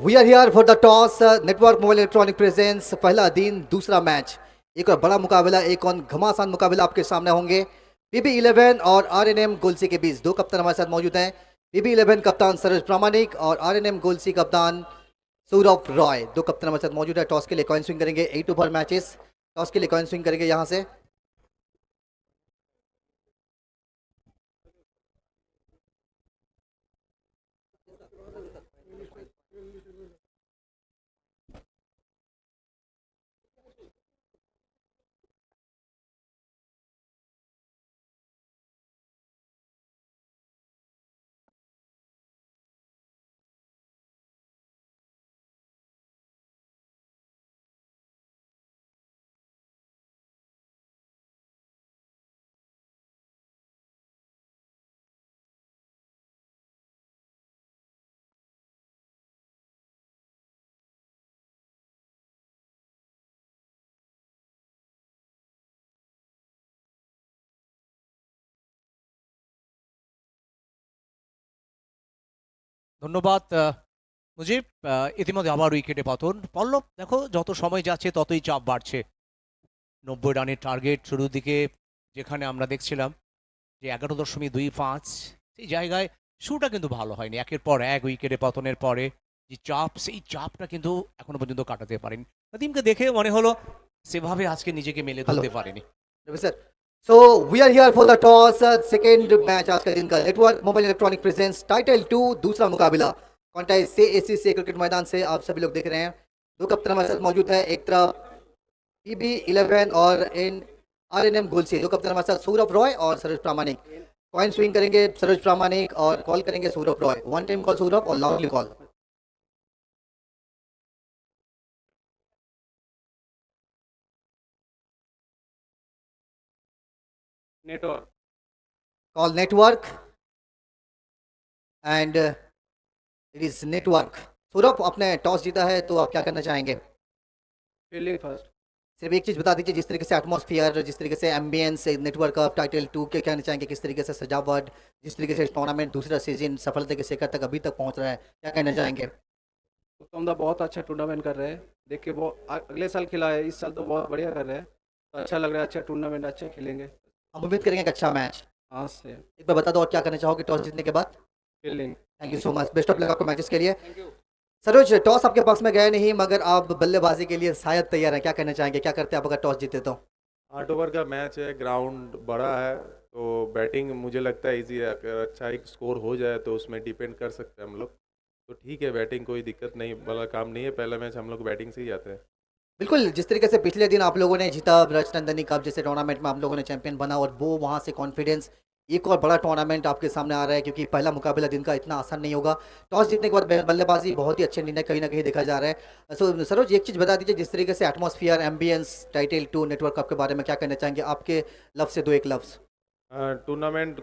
we are here for the toss, network mobile electronic presence, पहला दिन दूसरा मैच, एक और बड़ा मुकाबला, एक और घमासान मुकाबला आपके सामने होंगे। PB11 और RNM गोल्सी के बीच दो कप्तान हमारे साथ मौजूद हैं। PB11 कप्तान सरोज प्रामाणिक और RNM गोल्सी कप्तान सौरभ रॉय, दो कप्तान हमारे साथ मौजूद है। टॉस के लिए कॉइन स्विंग करेंगे, 8 ओवर मैचेस, टॉस के लिए कॉइन स्विंग करेंगे यहाँ से। ধন্যবাদ মুজিব। ইতিমধ্যে আবার উইকেটে পতন। পল্লব, দেখো যত সময় যাচ্ছে ততই চাপ বাড়ছে। 90 রানের টার্গেট শুরুর দিকে যেখানে আমরা দেখছিলাম যে 11.25 সেই জায়গায় শুরুটা কিন্তু ভালো হয়নি, একের পর এক উইকেটে পতনের পরে যে চাপ, সেই চাপটা কিন্তু এখনো পর্যন্ত কাটাতে পারেনি। নদীমকে দেখে মনে হলো সেভাবে আজকে নিজেকে মেলে ধরতে পারেনি। Ravi sir, so we are here for the toss, second match आज का दिन का network mobile electronic presence title 2 दूसरा मुकाबला कॉन्टेस्ट से एसीसी क्रिकेट मैदान से आप सभी लोग देख रहे हैं। दो कप्तान हमारे साथ मौजूद है, एक तरफ PB11 और इन RNM गोलसी, दो कप्तान हमारे साथ सौरभ रॉय और सरोज प्रामाणिक। कॉइन स्विंग करेंगे सरोज प्रामाणिक और कॉल करेंगे Saurabh Roy. One time call Saurabh और loudly call. Network call network and it is network. Saurabh, आपने टॉस जीता है तो आप क्या करना चाहेंगे? Fielding first. सिर्फ एक चीज बता दीजिए, जिस तरीके से एटमॉस्फेयर, जिस तरीके से एम्बियंस नेटवर्क ऑफ टाइटल 2 के कहना चाहेंगे, किस तरीके से सजावट, जिस तरीके से टूर्नामेंट दूसरा सीजन सफलता के शिखर तक अभी तक पहुंच रहा है, क्या कहना चाहेंगे? उत्तम दा बहुत अच्छा टूर्नामेंट कर रहे हैं। देख के वो अगले साल खिला है, इस साल तो बहुत बढ़िया कर रहे हैं, तो अच्छा लग रहा है। अच्छा टूर्नामेंट, अच्छा खेलेंगे। हम उम्मीद करेंगे एक अच्छा मैच। हाँ से एक बार बता दो और क्या करना चाहोगे टॉस जीतने के बाद? Fielding. Thank you so much, best of luck आपको मैचेस के लिए। सरोज, टॉस आपके पक्ष में गए नहीं मगर आप बल्लेबाजी के लिए शायद तैयार हैं, क्या कहना चाहेंगे, क्या करते हैं आप अगर टॉस जीते तो? 8 ओवर का मैच है, ग्राउंड बड़ा है, तो बैटिंग मुझे लगता है इजी है। अगर अच्छा एक स्कोर हो जाए तो उसमें डिपेंड कर सकते हैं हम लोग। तो ठीक है, बैटिंग कोई दिक्कत नहीं वाला काम नहीं है। पहला मैच हम लोग बैटिंग से ही जाते हैं। बिल्कुल, जिस तरीके से पिछले दिन आप लोगों ने जीता रजनंदनी कप जैसे टूर्नामेंट में आप लोगों ने चैंपियन बना, और वो वहाँ से कॉन्फिडेंस, एक और बड़ा टूर्नामेंट आपके सामने आ रहा है क्योंकि पहला मुकाबला दिन का इतना आसान नहीं होगा। टॉस जीतने के बाद बल्लेबाजी बहुत ही अच्छे निर्णय कहीं ना कहीं देखा जा रहा है। सो सरोज, एक चीज़ बता दीजिए, जिस तरीके से atmosphere, ambience title 2 network cup के बारे में क्या कहना चाहेंगे? आपके लफ्ज से दो एक लफ्ज। টুর্নামেন্ট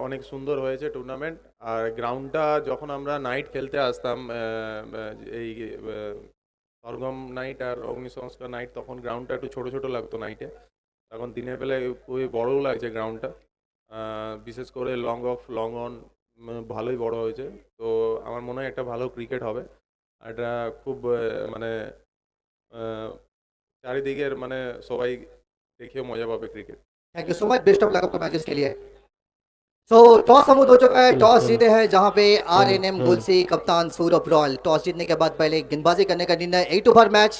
অনেক সুন্দর হয়েছে টুর্নামেন্ট। আর গ্রাউন্ডটা যখন আমরা নাইট খেলতে আসতাম, এই সরগম নাইট আর অগ্নিসংস্কার নাইট, তখন গ্রাউন্ডটা একটু ছোটো ছোটো লাগতো নাইটে। এখন দিনের বেলায় খুবই বড়ও লাগছে গ্রাউন্ডটা। বিশেষ করে লং অফ লং অন ভালোই বড় হয়েছে। তো আমার মনে হয় একটা ভালো ক্রিকেট হবে। আর এটা খুব মানে চারিদিকের মানে সবাই দেখেও মজা পাবে cricket. Thank you so much, best of luck आपको मैचेस के लिए। सो टॉस समूह हो चुका है, टॉस जीते हैं जहां पे RNM गोलसी कप्तान सौरभ रॉयल। टॉस जीतने के बाद पहले गेंदबाजी करने का निर्णय, 8 ओवर मैच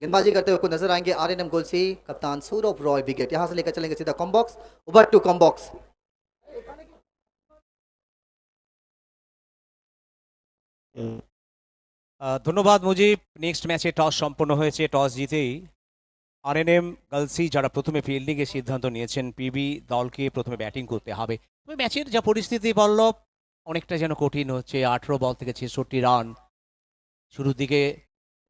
गेंदबाजी करते हुए आपको नजर आएंगे RNM गोलसी कप्तान सौरभ रॉय। विकेट यहां से लेकर चलेंगे सीधा कॉम्बॉक्स, ओवर टू कॉम्बॉक्स। ধন্যবাদ মুজিব। নেক্সট ম্যাচে টস সম্পন্ন হয়েছে, টস জিতেই RNM গার্লসি যারা প্রথমে ফিল্ডিংয়ের সিদ্ধান্ত নিয়েছেন, পিবি দলকে প্রথমে ব্যাটিং করতে হবে। তবে ম্যাচের যা পরিস্থিতি পল্লব, অনেকটা যেন কঠিন হচ্ছে। 18 বল থেকে 66 রান। শুরুর দিকে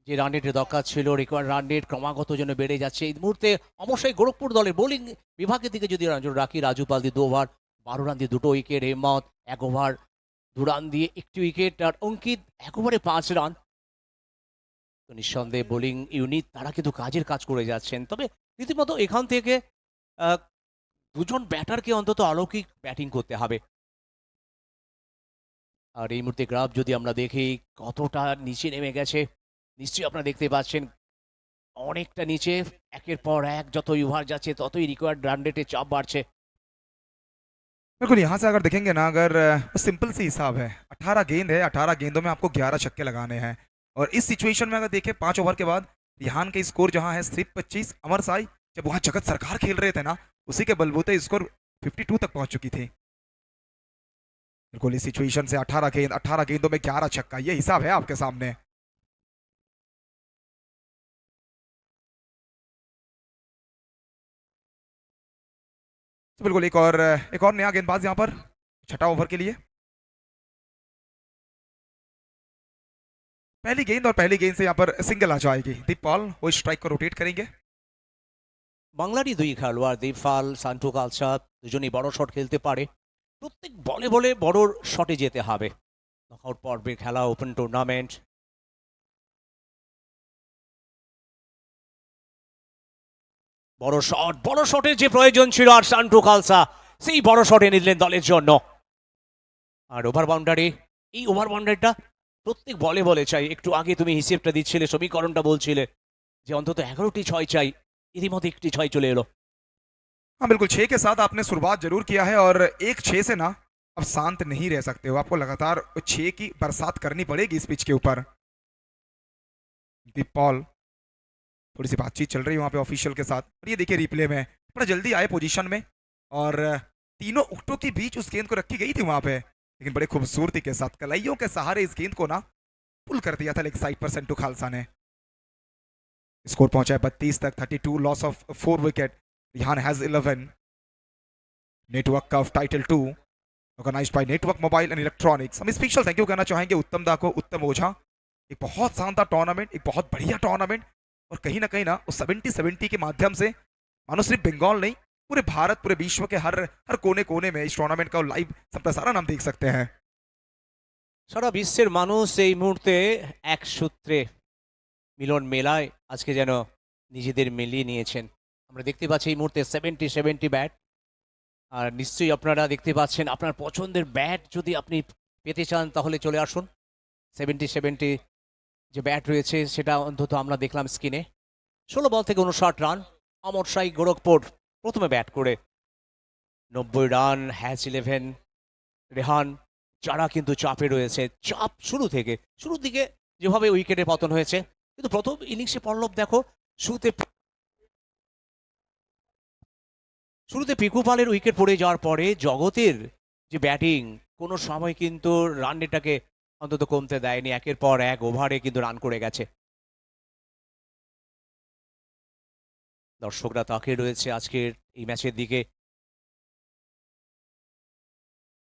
যে রান রেটের দরকার ছিল, রিকোয়ার্ড রান রেট ক্রমাগত যেন বেড়ে যাচ্ছে। এই মুহূর্তে অবশ্যই গোরখপুর দলের বোলিং বিভাগের দিকে যদি নজর রাখি, রাজু পালদি 2 ওভার 12 রান দিয়ে 2 উইকেট, হেমত 1 ওভার 2 রান দিয়ে 1 উইকেট, আর অঙ্কিত 1 ওভারে 5 রান। তো নিঃসন্দেহে বোলিং ইউনিট তারা কিন্তু কাজের কাজ করে যাচ্ছেন। তবে রীতিমতো এখান থেকে দুজন ব্যাটারকে অন্তত অলৌকিক ব্যাটিং করতে হবে। আর এই মুহূর্তে গ্রাফ যদি আমরা দেখি কতটা নিচে নেমে গেছে, নিশ্চয়ই আপনারা দেখতে পাচ্ছেন অনেকটা নিচে। একের পর এক যতই ওভার যাচ্ছে ততই রিকোয়ার্ড রান রেটের চাপ বাড়ছে। बिल्कुल, यहाँ से अगर देखेंगे ना, अगर सिंपल सी हिसाब है, 18 गेंद है, 18 गेंदों में आपको 11 छक्के लगाने हैं। और इस सिचुएशन में अगर देखें 5 ओवर के बाद रिहान के स्कोर जहां है सिर्फ 25, अमर साई जब वहां जगत सरकार खेल रहे थे ना, उसी के बलबूते स्कोर 52 तक पहुंच चुकी थी। बिल्कुल, इस सिचुएशन से 18 गेंदों में 11 छक्का, ये हिसाब है आपके सामने। तो बिल्कुल एक और नया गेंदबाज यहाँ पर छठा ओवर के लिए। पहली गेंद से यहाँ पर सिंगल आ जाएगी। दीपपाल वो स्ट्राइक को रोटेट करेंगे। বাংলারই দুই খেলোয়াড় দীপপাল, সান্টু কালচার, দুজনেই বড় শট খেলতে পারে। প্রত্যেক বলে বলে বড় শটে যেতে হবে। নকআউট পর্বের খেলা, ওপেন টুর্নামেন্ট। বড় শটের যে প্রয়োজন ছিল, আর সান্টু কালসা সেই বড় শট এনে দিলেন দলের জন্য। আর ওভার বাউন্ডারি, এই ওভার বাউন্ডারিটা প্রত্যেক বলে বলে চাই। একটু আগে তুমি হিসেবটা দিচ্ছিলে, সমীকরণটা বলছিলে যে অন্তত 11টি 6 চাই, এরই মধ্যে একটি 6 চলে এলো। हाँ बिल्कुल, 6 के साथ आपने शुरुआत जरूर किया है और एक 6 से ना अब शांत नहीं रह सकते हो, आपको लगातार 6 की बरसात करनी पड़ेगी इस पिच के ऊपर। दीप पॉल, थोड़ी सी बातचीत चल रही है वहाँ पे ऑफिशियल के साथ, और ये देखिए रिप्ले में बड़ा जल्दी आए पोजीशन में, और तीनों उक्टों के बीच उस गेंद को रखी गई थी वहाँ पे, लेकिन बड़े खूबसूरती के साथ कलाइयों के सहारे इस गेंद को ना पुल कर दिया था लेग साइड पर संटू खालसा ने। स्कोर पहुंचा है 32 तक, 32, loss of 4 wicket. Rihan has 11। Network cup title 2 organised by network mobile and electronics. हम स्पेशल थैंक यू कहना चाहेंगे उत्तम दा को, उत्तम ओझा। एक बहुत शानदार टूर्नामेंट, एक बहुत बढ़िया टूर्नामेंट, और कहीं ना उस 70-70 के माध्यम से मानो सिर्फ बंगाल नहीं, पूरे भारत, पूरे विश्व के हर हर कोने कोने में इस टूर्नामेंट का लाइव संप्रसारण हम देख सकते हैं। সারা বিশ্বের মানুষ এই মুহূর্তে এক সূত্রে মিলন মেলায় আজকে যেন নিজেদের মিলিয়ে নিয়েছেন। আমরা দেখতে পাচ্ছি এই মুহূর্তে 70-70 ব্যাট, আর নিশ্চয়ই আপনারা দেখতে পাচ্ছেন আপনার পছন্দের ব্যাট যদি আপনি পেতে চান তাহলে চলে আসুন। 70-70 যে ব্যাট রয়েছে সেটা অন্তত আমরা দেখলাম স্ক্রিনে। 16 বল থেকে 59 রান। অমর শাহী গোরখপুর প্রথমে ব্যাট করে 90 রান। হ্যাজ 11 রেহান, যারা কিন্তু চাপে রয়েছে, চাপ শুরুর দিকে যেভাবে উইকেটে পতন হয়েছে, কিন্তু প্রথম ইনিংসে পল্লব দেখো শুরুতে পিকু পালের উইকেট পড়ে যাওয়ার পরে জগতের যে ব্যাটিং কোনো সময় কিন্তু রান রেটটাকে অন্তত কমতে দেয়নি, একের পর এক ওভারে কিন্তু রান করে গেছে। দর্শকরা তাকিয়ে রয়েছে আজকের এই ম্যাচের দিকে।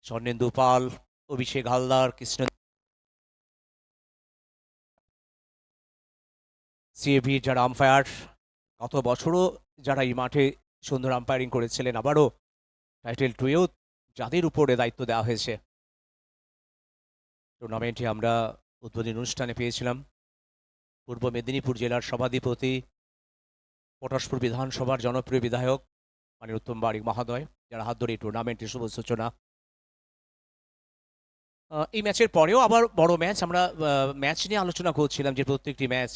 স্বর্ণেন্দু পাল, অভিষেক হালদার, কৃষ্ণ সিএভি যারা আম্পায়ার, গত বছরও যারা এই মাঠে সুন্দর আম্পায়ারিং করেছিলেন, আবারও টাইটেল 2-এও যাদের উপরে দায়িত্ব দেওয়া হয়েছে। টুর্নামেন্টে আমরা উদ্বোধনী অনুষ্ঠানে পেয়েছিলাম পূর্ব মেদিনীপুর জেলার সভাধিপতি, পটাশপুর বিধানসভার জনপ্রিয় বিধায়ক মাননীয় উত্তম বারিক মহোদয়, যারা হাত ধরে এই টুর্নামেন্টের শুভ সূচনা। এই ম্যাচের পরেও আবার বড় ম্যাচ, আমরা ম্যাচ নিয়ে আলোচনা করছিলাম যে প্রত্যেকটি ম্যাচ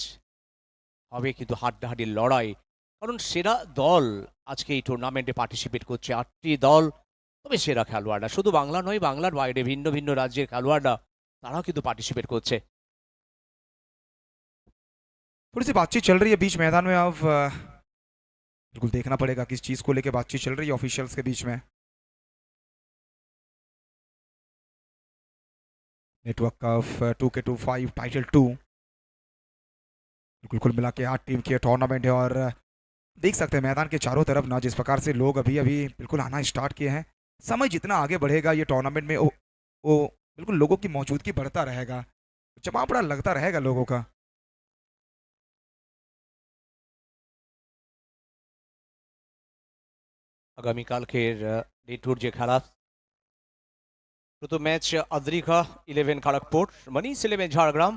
হবে কিন্তু হাড্ডাহাড্ডি লড়াই, কারণ সেরা দল আজকে এই টুর্নামেন্টে পার্টিসিপেট করছে 8টি দল। তবে সেরা খেলোয়াড়রা শুধু বাংলা নয়, বাংলার বাইরে ভিন্ন ভিন্ন রাজ্যের খেলোয়াড়রা তারাও কিন্তু পার্টিসিপেট করছে। थोड़ी सी बातचीत चल रही है बीच मैदान में, अब बिल्कुल देखना पड़ेगा किस चीज को लेके बातचीत चल रही है ऑफिशियल्स के बीच में। नेटवर्क कप 2K25 टाइटल 2, बिल्कुल कुल मिला के 8 टीम की टूर्नामेंट है, और देख सकते हैं मैदान के चारों तरफ ना जिस प्रकार से लोग अभी अभी बिल्कुल आना स्टार्ट किए हैं। समय जितना आगे बढ़ेगा ये टूर्नामेंट में वो बिल्कुल लोगों की मौजूदगी बढ़ता रहेगा, जमाव बड़ा लगता रहेगा लोगों का। আগামীকালকের ডে টুর যে খেলা, প্রথম ম্যাচ আদ্রিকা 11 খড়গপুর, মনীষ 11 ঝাড়গ্রাম,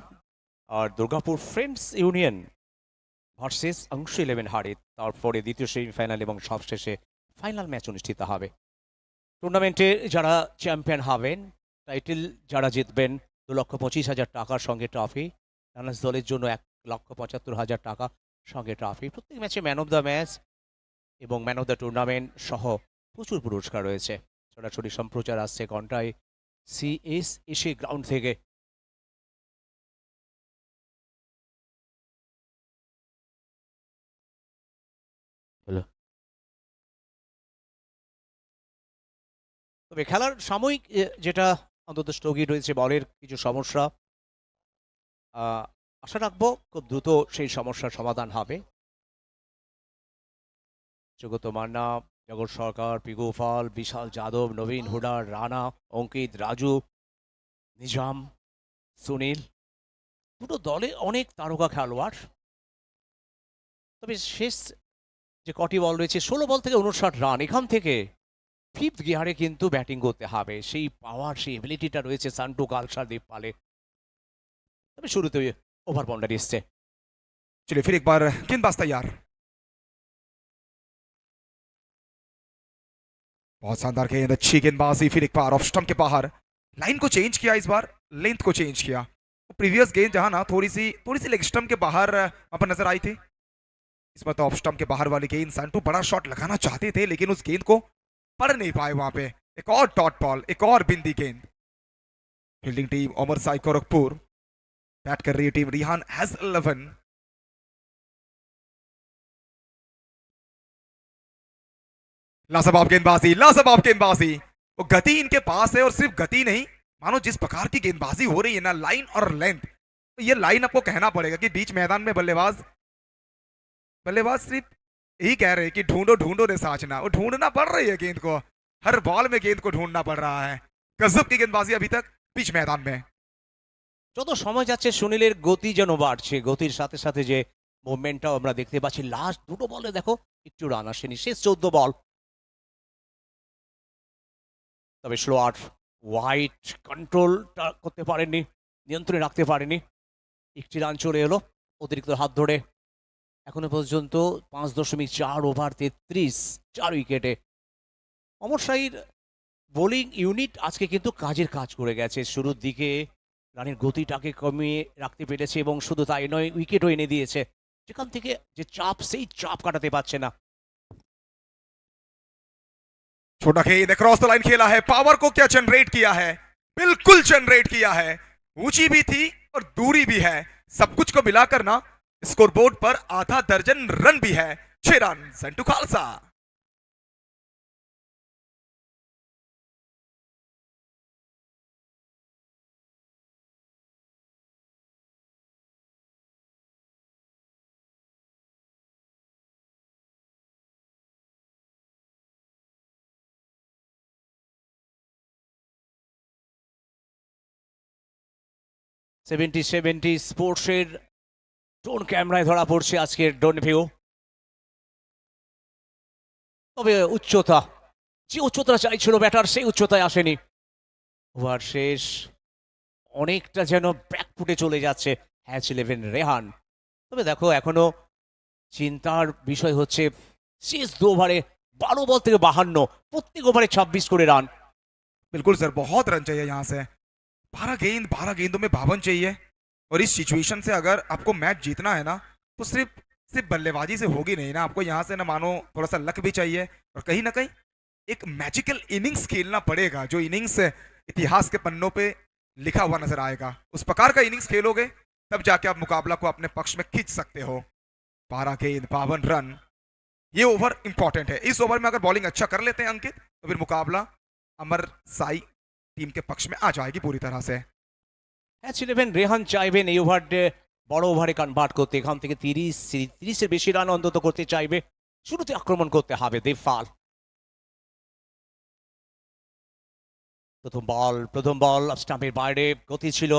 আর দুর্গাপুর ফ্রেন্ডস ইউনিয়ন ভার্সেস অংশ 11 হারিত। তারপরে দ্বিতীয় সেমিফাইনাল এবং সবশেষে ফাইনাল ম্যাচ অনুষ্ঠিত হবে। টুর্নামেন্টে যারা চ্যাম্পিয়ন হবেন, টাইটেল যারা জিতবেন 2,25,000 টাকার সঙ্গে ট্রফি, রানার্স দলের জন্য 1,75,000 টাকা সঙ্গে ট্রফি। প্রত্যেক ম্যাচে ম্যান অফ দ্য ম্যাচ এবং ম্যান অফ দ্য টুর্নামেন্ট সহ প্রচুর পুরস্কার রয়েছে। সরাসরি সম্প্রচার আসছে ঘন্টায় CSSA গ্রাউন্ড থেকে। তবে খেলার সাময়িক যেটা অন্তত স্থগিত রয়েছে বলের কিছু সমস্যা, আশা রাখবো খুব দ্রুত সেই সমস্যার সমাধান হবে। জগত মান্না, জগৎ সরকার, পিকু পাল, বিশাল যাদব, নবীন হুডার, রানা, অঙ্কিত, রাজু, নিজাম, সুনীল, দুটো দলে অনেক তারকা খেলোয়াড়। তবে শেষ যে কটি বল রয়েছে 16 বল থেকে 59 রান, এখান থেকে 5th গিয়ারে কিন্তু ব্যাটিং করতে হবে। সেই পাওয়ার, সেই এবিলিটিটা রয়েছে সান্টু কালসার, দীপ পালে। তবে শুরুতে ওভার বাউন্ডারি এসছে। चलिए फिर एक बार गेंदबाज तैयार, बहुत शानदार गेंद, अच्छी गेंदबाजी, फिर एक बार ऑफ स्टंप के बाहर। लाइन को चेंज किया, इस बार लेंथ को चेंज किया। प्रीवियस गेंद जहां ना थोड़ी सी लेग स्टंप के बाहर वहां पर नजर आई थी, इसमें तो ऑफ स्टंप के बाहर वाली गेंद, संटू बड़ा शॉट लगाना चाहते थे लेकिन उस गेंद को पढ़ नहीं पाए वहां पे। एक और डॉट बॉल, एक और बिंदी गेंद। Fielding team Omar Sai Gorakhpur, bat कर रही है टीम रिहान हैज 11। लाजवाब गेंदबाजी, लाजवाब गेंदबाजी। वो गति इनके पास है और सिर्फ गति नहीं, मानो जिस प्रकार की गेंदबाजी हो रही है ना, लाइन और लेंथ, तो ये लाइन आपको कहना पड़ेगा कि बीच मैदान में बल्लेबाज बल्लेबाज सिर्फ यही कह रहे हैं कि ढूंढो ढूंढो रे साचना। वो ढूंढना पड़ रही है गेंद को, हर बॉल में गेंद को ढूंढना पड़ रहा है। गजब की गेंदबाजी अभी तक बीच मैदान में। যত সময় যাচ্ছে সুনীলের গতি যেন বাড়ছে, গতির সাথে সাথে যে মুভমেন্টটাও আমরা দেখতে পাচ্ছি। লাস্ট দুটো বলে দেখো একটু রান আসেনি, শেষ 14 বল। তবে স্লোয়ার হোয়াইট কন্ট্রোলটা করতে পারেননি, নিয়ন্ত্রণে রাখতে পারেনি। একটি রান চলে এলো অতিরিক্ত হাত ধরে। এখনো পর্যন্ত 5.4 ওভার 33, 4 উইকেটে। অমর শাহীর বোলিং ইউনিট আজকে কিন্তু কাজের কাজ করে গেছে। শুরুর দিকে রানের গতিটাকে কমিয়ে রাখতে পেরেছে এবং শুধু তাই নয়, উইকেটও এনে দিয়েছে। সেখান থেকে যে চাপ, সেই চাপ কাটাতে পারছে না। छोटा गेंद क्रॉस द लाइन खेला है, पावर को क्या जनरेट किया है, बिल्कुल जनरेट किया है। ऊंची भी थी और दूरी भी है, सब कुछ को मिलाकर ना स्कोरबोर्ड पर आधा दर्जन रन भी है। 6 रन संटू खालसा। সেভেন্টি স্পোর্টসের ড্রোন ক্যামেরায় ধরা পড়ছে আজকের ড্রোন ভিউ। তবে উচ্চতা, যে উচ্চতা চাইছিল ব্যাটার, সেই উচ্চতায় আসেনি। ওভার শেষ, অনেকটা যেন ব্যাকফুটে চলে যাচ্ছে হ্যাচ 11 রেহান। তবে দেখো এখনো চিন্তার বিষয় হচ্ছে শেষ 2 ওভারে 12 বল থেকে 52, প্রত্যেক ওভারে 26 করে রান। बिल्कुल सर, बहुत रन चाहिए यहां से। 12 गेंदों में 52 चाहिए। और इस सिचुएशन से अगर आपको मैच जीतना है ना, तो सिर्फ सिर्फ बल्लेबाजी से होगी नहीं ना, आपको यहां से ना मानो थोड़ा सा लक भी चाहिए और कहीं ना कहीं एक मैजिकल इनिंग्स खेलना पड़ेगा, जो इनिंग्स इतिहास के पन्नों पे लिखा हुआ नजर आएगा। उस प्रकार का इनिंग्स खेलोगे तब जाके आप मुकाबला को अपने पक्ष में खींच सकते हो। 12 गेंद 52 रन, ये ओवर इंपॉर्टेंट है। इस ओवर में अगर बॉलिंग अच्छा कर लेते हैं अंकित, तो फिर मुकाबला अमर साई टीम के पक्ष में आ जाएगी पूरी तरह से। হ্যাচ 11 রেহান চাইবেন এই ওভারে বড় ওভারে কনভার্ট করতে। এখান থেকে 30-এর বেশি রান অন্তত করতে চাইবে। শুরুতে আক্রমণ করতে হবে দেবপাল। প্রথম বল স্টাম্পের বাইরে, গতি ছিল।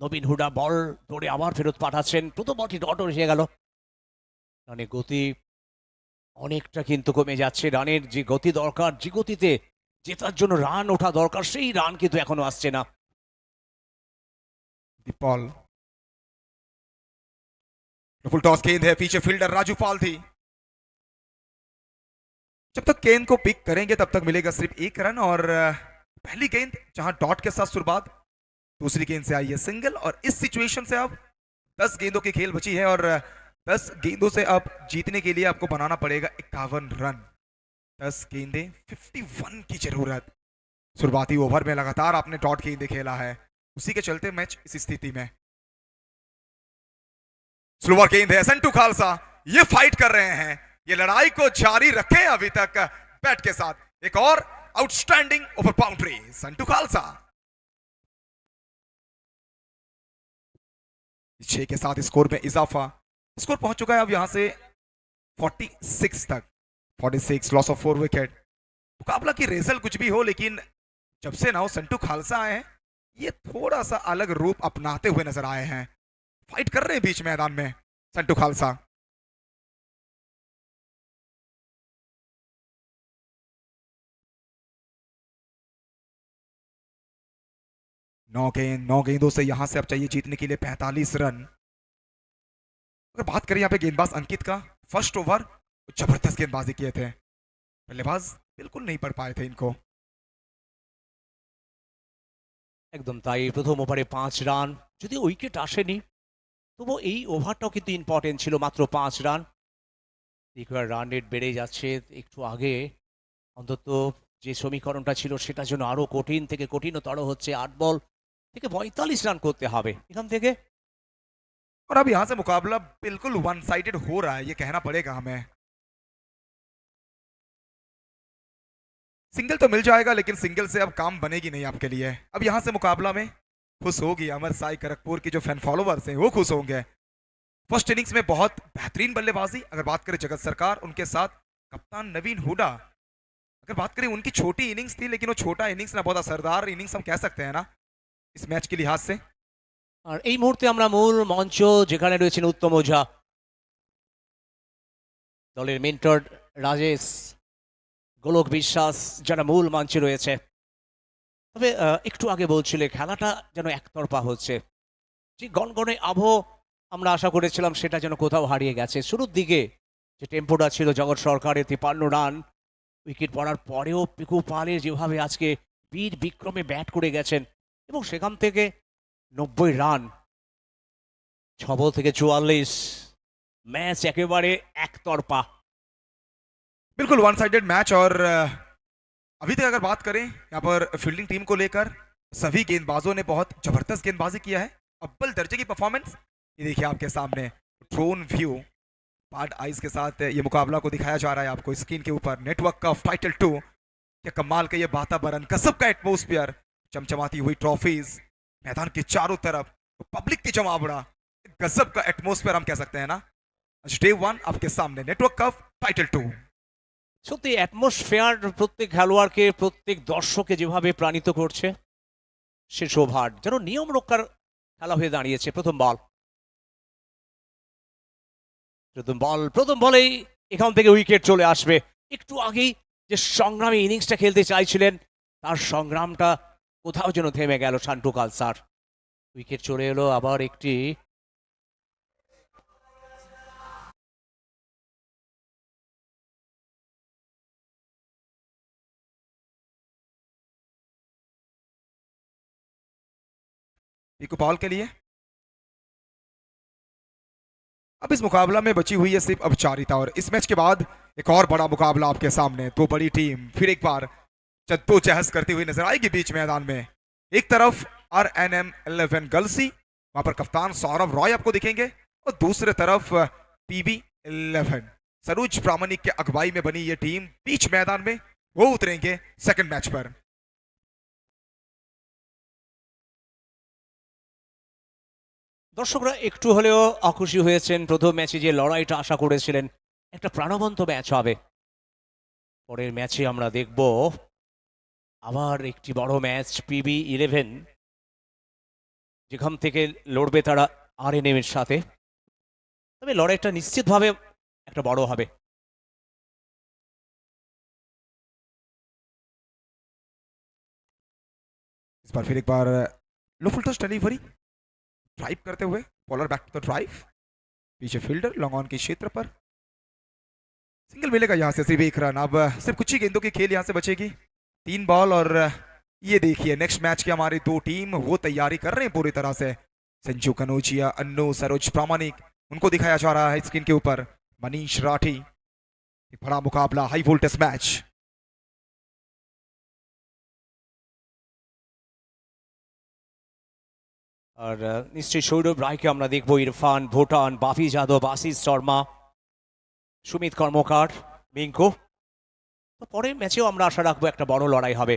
নবীন হুডা বল ধরে আবার ফেরত পাঠাচ্ছেন। প্রথম বলটি ডট এসে গেল। রানের গতি অনেকটা কিন্তু কমে যাচ্ছে। রানের যে গতি দরকার, যে গতিতে জেতার জন্য রান ওঠা দরকার, সেই রান কিন্তু এখনো আসছে না। बॉल फुल टॉस गेंद है, पीछे फील्डर राजू पाल थी। जब तक गेंद को पिक करेंगे तब तक मिलेगा सिर्फ 1 रन। और पहली गेंद जहां डॉट के साथ शुरुआत, दूसरी गेंद से आई है सिंगल। और इस सिचुएशन से अब 10 गेंदों की खेल बची है और 10 गेंदों से अब जीतने के लिए आपको बनाना पड़ेगा 51 रन। 10 गेंदें, 51 की जरूरत। शुरुआती ओवर में लगातार आपने डॉट गेंदे खेला है, उसी के चलते मैच इस स्थिति में। स्लोअर गेंद है, संटू खालसा ये फाइट कर रहे हैं, ये लड़ाई को जारी रखें अभी तक बैट के साथ। एक और outstanding over boundary Santu Khalsa. 6 के साथ स्कोर में इजाफा। स्कोर पहुंच चुका है अब यहां से 46 तक। 46, लॉस ऑफ 4 विकेट। मुकाबला की रेजल कुछ भी हो, लेकिन जब से ना संटू खालसा आए हैं, ये थोड़ा सा अलग रूप अपनाते हुए नजर आए हैं। फाइट कर रहे हैं बीच मैदान में संटू खालसा। नौ गेंदों से यहां से अब चाहिए जीतने के लिए 45 रन। अगर बात करें यहाँ पे गेंदबाज अंकित का, फर्स्ट ओवर जबरदस्त गेंदबाजी किए थे, बल्लेबाज बिल्कुल नहीं पढ़ पाए थे इनको। একদম তাই। প্রথম ওভারে 5 রান, যদি উইকেট আসেনি তবু এই ওভারটাও কিন্তু ইম্পর্টেন্ট ছিল। মাত্র 5 রান, রিকোয়ার রান রেট বেড়ে যাচ্ছে। একটু আগে অন্তত যে সমীকরণটা ছিল সেটা যেন আরো কঠিন থেকে কঠিনতর হচ্ছে। 8 বল থেকে 45 রান করতে হবে এখান থেকে। और अब यहां से मुकाबला बिल्कुल वन साइडेड हो रहा है, ये कहना पड़ेगा हमें। सिंगल तो मिल जाएगा लेकिन सिंगल से अब काम बनेगी नहीं आपके लिए। अब यहां से मुकाबला में खुश होगी अमर साई खड़गपुर की जो फैन फॉलोवर्स हैं, वो खुश होंगे। फर्स्ट इनिंग्स में बहुत बेहतरीन बल्लेबाजी। अगर बात करें जगत सरकार, उनके साथ कप्तान नवीन हुडा, अगर बात करें उनकी छोटी इनिंग्स थी लेकिन वो छोटा इनिंग्स ना बहुत असरदार इनिंग्स हम कह सकते हैं ना इस मैच के लिहाज से। আর এই মুহূর্তে আমরা মূল মঞ্চ যেখানে রয়েছেন উত্তম ওঝা, দলের মেন্টর রাজেশ, গোলক বিশ্বাস, যারা মূল মঞ্চে রয়েছে। তবে একটু আগে বলছিলে খেলাটা যেন একতরফা হচ্ছে, যে গনগনে আবহ আমরা আশা করেছিলাম সেটা যেন কোথাও হারিয়ে গেছে। শুরুর দিকে যে টেম্পোটা ছিল জগৎ সরকারের 53 রান, উইকেট পড়ার পরেও পিকু পালের যেভাবে আজকে বীর বিক্রমে ব্যাট করে গেছেন এবং সেখান থেকে 90 রান, 6 বল থেকে 44, ম্যাচ একেবারে একতরফা। बिल्कुल वन साइडेड मैच। और अभी तक अगर बात करें यहाँ पर फील्डिंग टीम को लेकर, सभी गेंदबाजों ने बहुत जबरदस्त गेंदबाजी किया है, अव्वल दर्जे की परफॉर्मेंस। ये देखिए आपके सामने ड्रोन व्यू पार्ट आइज के साथ ये मुकाबला को दिखाया जा रहा है आपको स्क्रीन के ऊपर। नेटवर्क कप टाइटल 2, क्या कमाल का ये वातावरण, गजब का एटमोस्फियर, चमचमाती हुई ट्रॉफीज मैदान के चारों तरफ, पब्लिक की जमावड़ा, गजब का एटमोस्फियर हम कह सकते हैं ना। डे 1 आपके सामने नेटवर्क कप टाइटल 2। সত্যি অ্যাটমসফিয়ার প্রত্যেক খেলোয়াড়কে, প্রত্যেক দর্শককে যেভাবে প্রাণিত করছে, সে শোভার যেন নিয়ম রক্ষার খেলা হয়ে দাঁড়িয়েছে। প্রথম বলেই এখান থেকে উইকেট চলে আসবে। একটু আগেই যে সংগ্রামী ইনিংসটা খেলতে চাইছিলেন, তার সংগ্রামটা কোথাও যেন থেমে গেল শান্টু কালসার। উইকেট চলে এলো আবার একটি। पीकू पॉल के लिए अब इस मुकाबला में बची हुई है सिर्फ औपचारिकता, और इस मैच के बाद एक और बड़ा मुकाबला आपके सामने। दो बड़ी टीम फिर एक बार जद्दोजहद करती हुई नजर आएगी बीच मैदान में। एक तरफ RNM 11 गर्ल्सी, वहां पर कप्तान सौरभ रॉय आपको दिखेंगे, और दूसरे तरफ PB 11 सरोज प्रामाणिक के अगुवाई में बनी ये टीम बीच मैदान में वो उतरेंगे सेकंड मैच पर। দর্শকরা একটু হলেও অখুশি হয়েছেন। প্রথম ম্যাচে যে লড়াইটা আশা করেছিলেন একটা প্রাণবন্ত ম্যাচ হবে, পরের ম্যাচে আমরা দেখব আবার একটি বড় ম্যাচ। PB 11 যেখান থেকে লড়বে তারা RNM এর সাথে। তবে লড়াইটা নিশ্চিতভাবে একটা বড় হবে। इस बार फिर एक बार low full touch delivery, drive करते हुए bowler back to the drive, पीछे फील्डर लॉन्ग ऑन के क्षेत्र पर सिंगल मिलेगा यहां से सिर्फ 1 रन। अब सिर्फ कुछ ही गेंदों की खेल यहां से बचेगी, 3 बॉल। और ये देखिए नेक्स्ट मैच की हमारी 2 टीम वो तैयारी कर रहे हैं पूरी तरह से। संजू कनौजिया, अन्नू, सरोज प्रामाणिक, उनको दिखाया जा रहा है स्क्रीन के ऊपर। मनीष राठी, एक बड़ा मुकाबला, हाई वोल्टेज मैच। আর নিশ্চয়ই সৌরভ রায়কে আমরা দেখবো, ইরফান, ভুটান, বাফি যাদব, আশিস শর্মা, সুমিত কর্মকার, মিঙ্কু। তো পরের ম্যাচেও আমরা আশা রাখবো একটা বড় লড়াই হবে।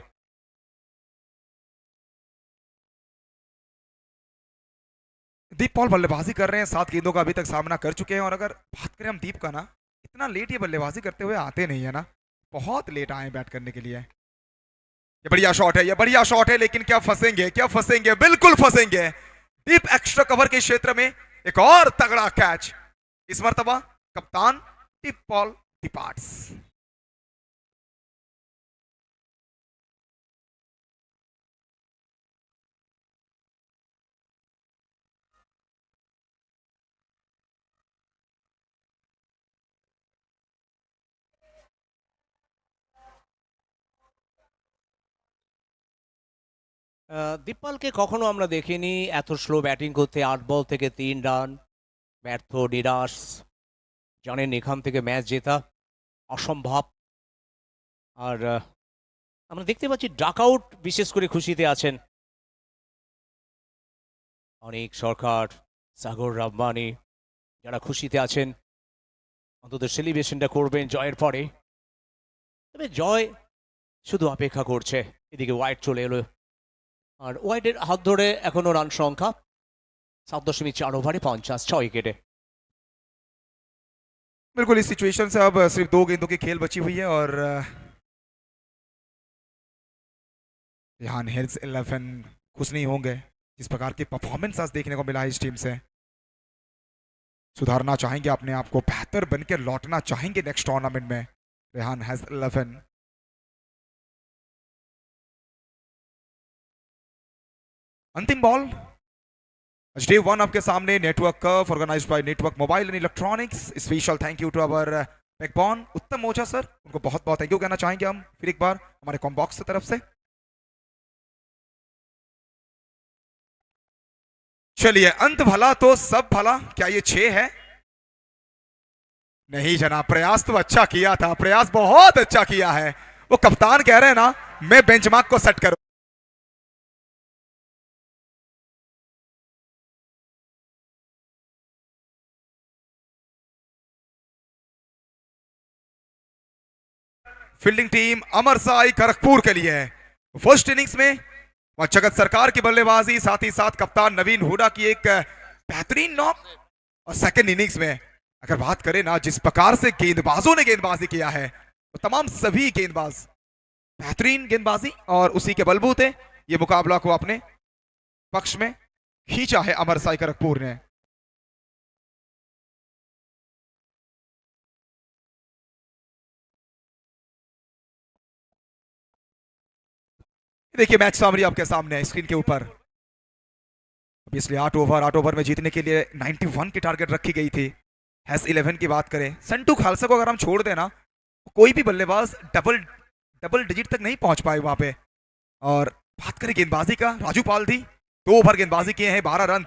दीप पॉल बल्लेबाजी कर रहे हैं, 7 गेंदों का अभी तक सामना कर चुके हैं। और अगर बात करें हम दीप का ना, इतना लेट ये बल्लेबाजी करते हुए आते नहीं है ना, बहुत लेट आए बैट करने के लिए। ये बढ़िया शॉट है, ये बढ़िया शॉट है, लेकिन क्या फंसेंगे, क्या फंसेंगे, बिल्कुल फंसेंगे। दीप एक्स्ट्रा कवर के क्षेत्र में एक और तगड़ा कैच। इस मर्तबा कप्तान दीप पॉल डिपार्ट्स। দীপালকে কখনো আমরা দেখিনি এত স্লো ব্যাটিং করতে। 8 বল থেকে 3 রান, ব্যর্থ, নিরাশ। জানেন এখান থেকে ম্যাচ জেতা অসম্ভব। আর আমরা দেখতে পাচ্ছি ডাকআউট বিশেষ করে খুশিতে আছেন অনেক সরকার, সাগর রাব্বানি, যারা খুশিতে আছেন অন্তত সেলিব্রেশনটা করবেন জয়ের পরে। তবে জয় শুধু অপেক্ষা করছে। এদিকে ওয়াইড চলে এলো, আর ওয়াইডের হাত ধরে এখনো রান সংখ্যা 7.4 ওভারে 56 উইকেটে। बिल्कुल इस सिचुएशन से अब सिर्फ 2 गेंदों की खेल बची हुई है और यहाँ हेल्स 11 खुश नहीं होंगे जिस प्रकार की परफॉर्मेंस आज देखने को मिला है इस टीम से। सुधारना चाहेंगे अपने आप को, बेहतर बनकर लौटना चाहेंगे नेक्स्ट टूर्नामेंट में। रेहान हैज 11। अंतिम बॉल डे 1 आपके सामने। Network curve organised by network mobile and electronics. Special thank you to our backbone Uttam Ojha sir, उनको बहुत बहुत थैंक यू कहना चाहेंगे हम फिर एक बार हमारे कॉम्बॉक्स की तरफ से। चलिए, अंत भला तो सब भला। क्या ये 6 है? नहीं जनाब, प्रयास तो अच्छा किया था, प्रयास बहुत अच्छा किया है। वो कप्तान कह रहे हैं ना, मैं बेंचमार्क को सेट करूं। फील्डिंग टीम अमर साई खड़गपुर के लिए है। फर्स्ट इनिंग्स में वह जगत सरकार की बल्लेबाजी, साथ ही साथ कप्तान नवीन हुडा की एक बेहतरीन नॉक। और सेकंड इनिंग्स में अगर बात करें ना, जिस प्रकार से गेंदबाजों ने गेंदबाजी किया है, तो तमाम सभी गेंदबाज बेहतरीन गेंदबाजी, और उसी के बलबूते ये मुकाबला को अपने पक्ष में खींचा है अमर साई खड़गपुर ने। देखिए मैच सामरी आपके सामने है स्क्रीन के ऊपर। इसलिए 8 ओवर में जीतने के लिए 91 की टारगेट रखी गई थी। हैस 11 की बात करें, संटू खालसा को अगर हम छोड़ देना, कोई भी बल्लेबाज डबल डिजिट तक नहीं पहुंच पाए वहां पे। और बात करें गेंदबाजी का, राजू पाल थी 2 ओवर गेंदबाजी किए हैं, 12 रन।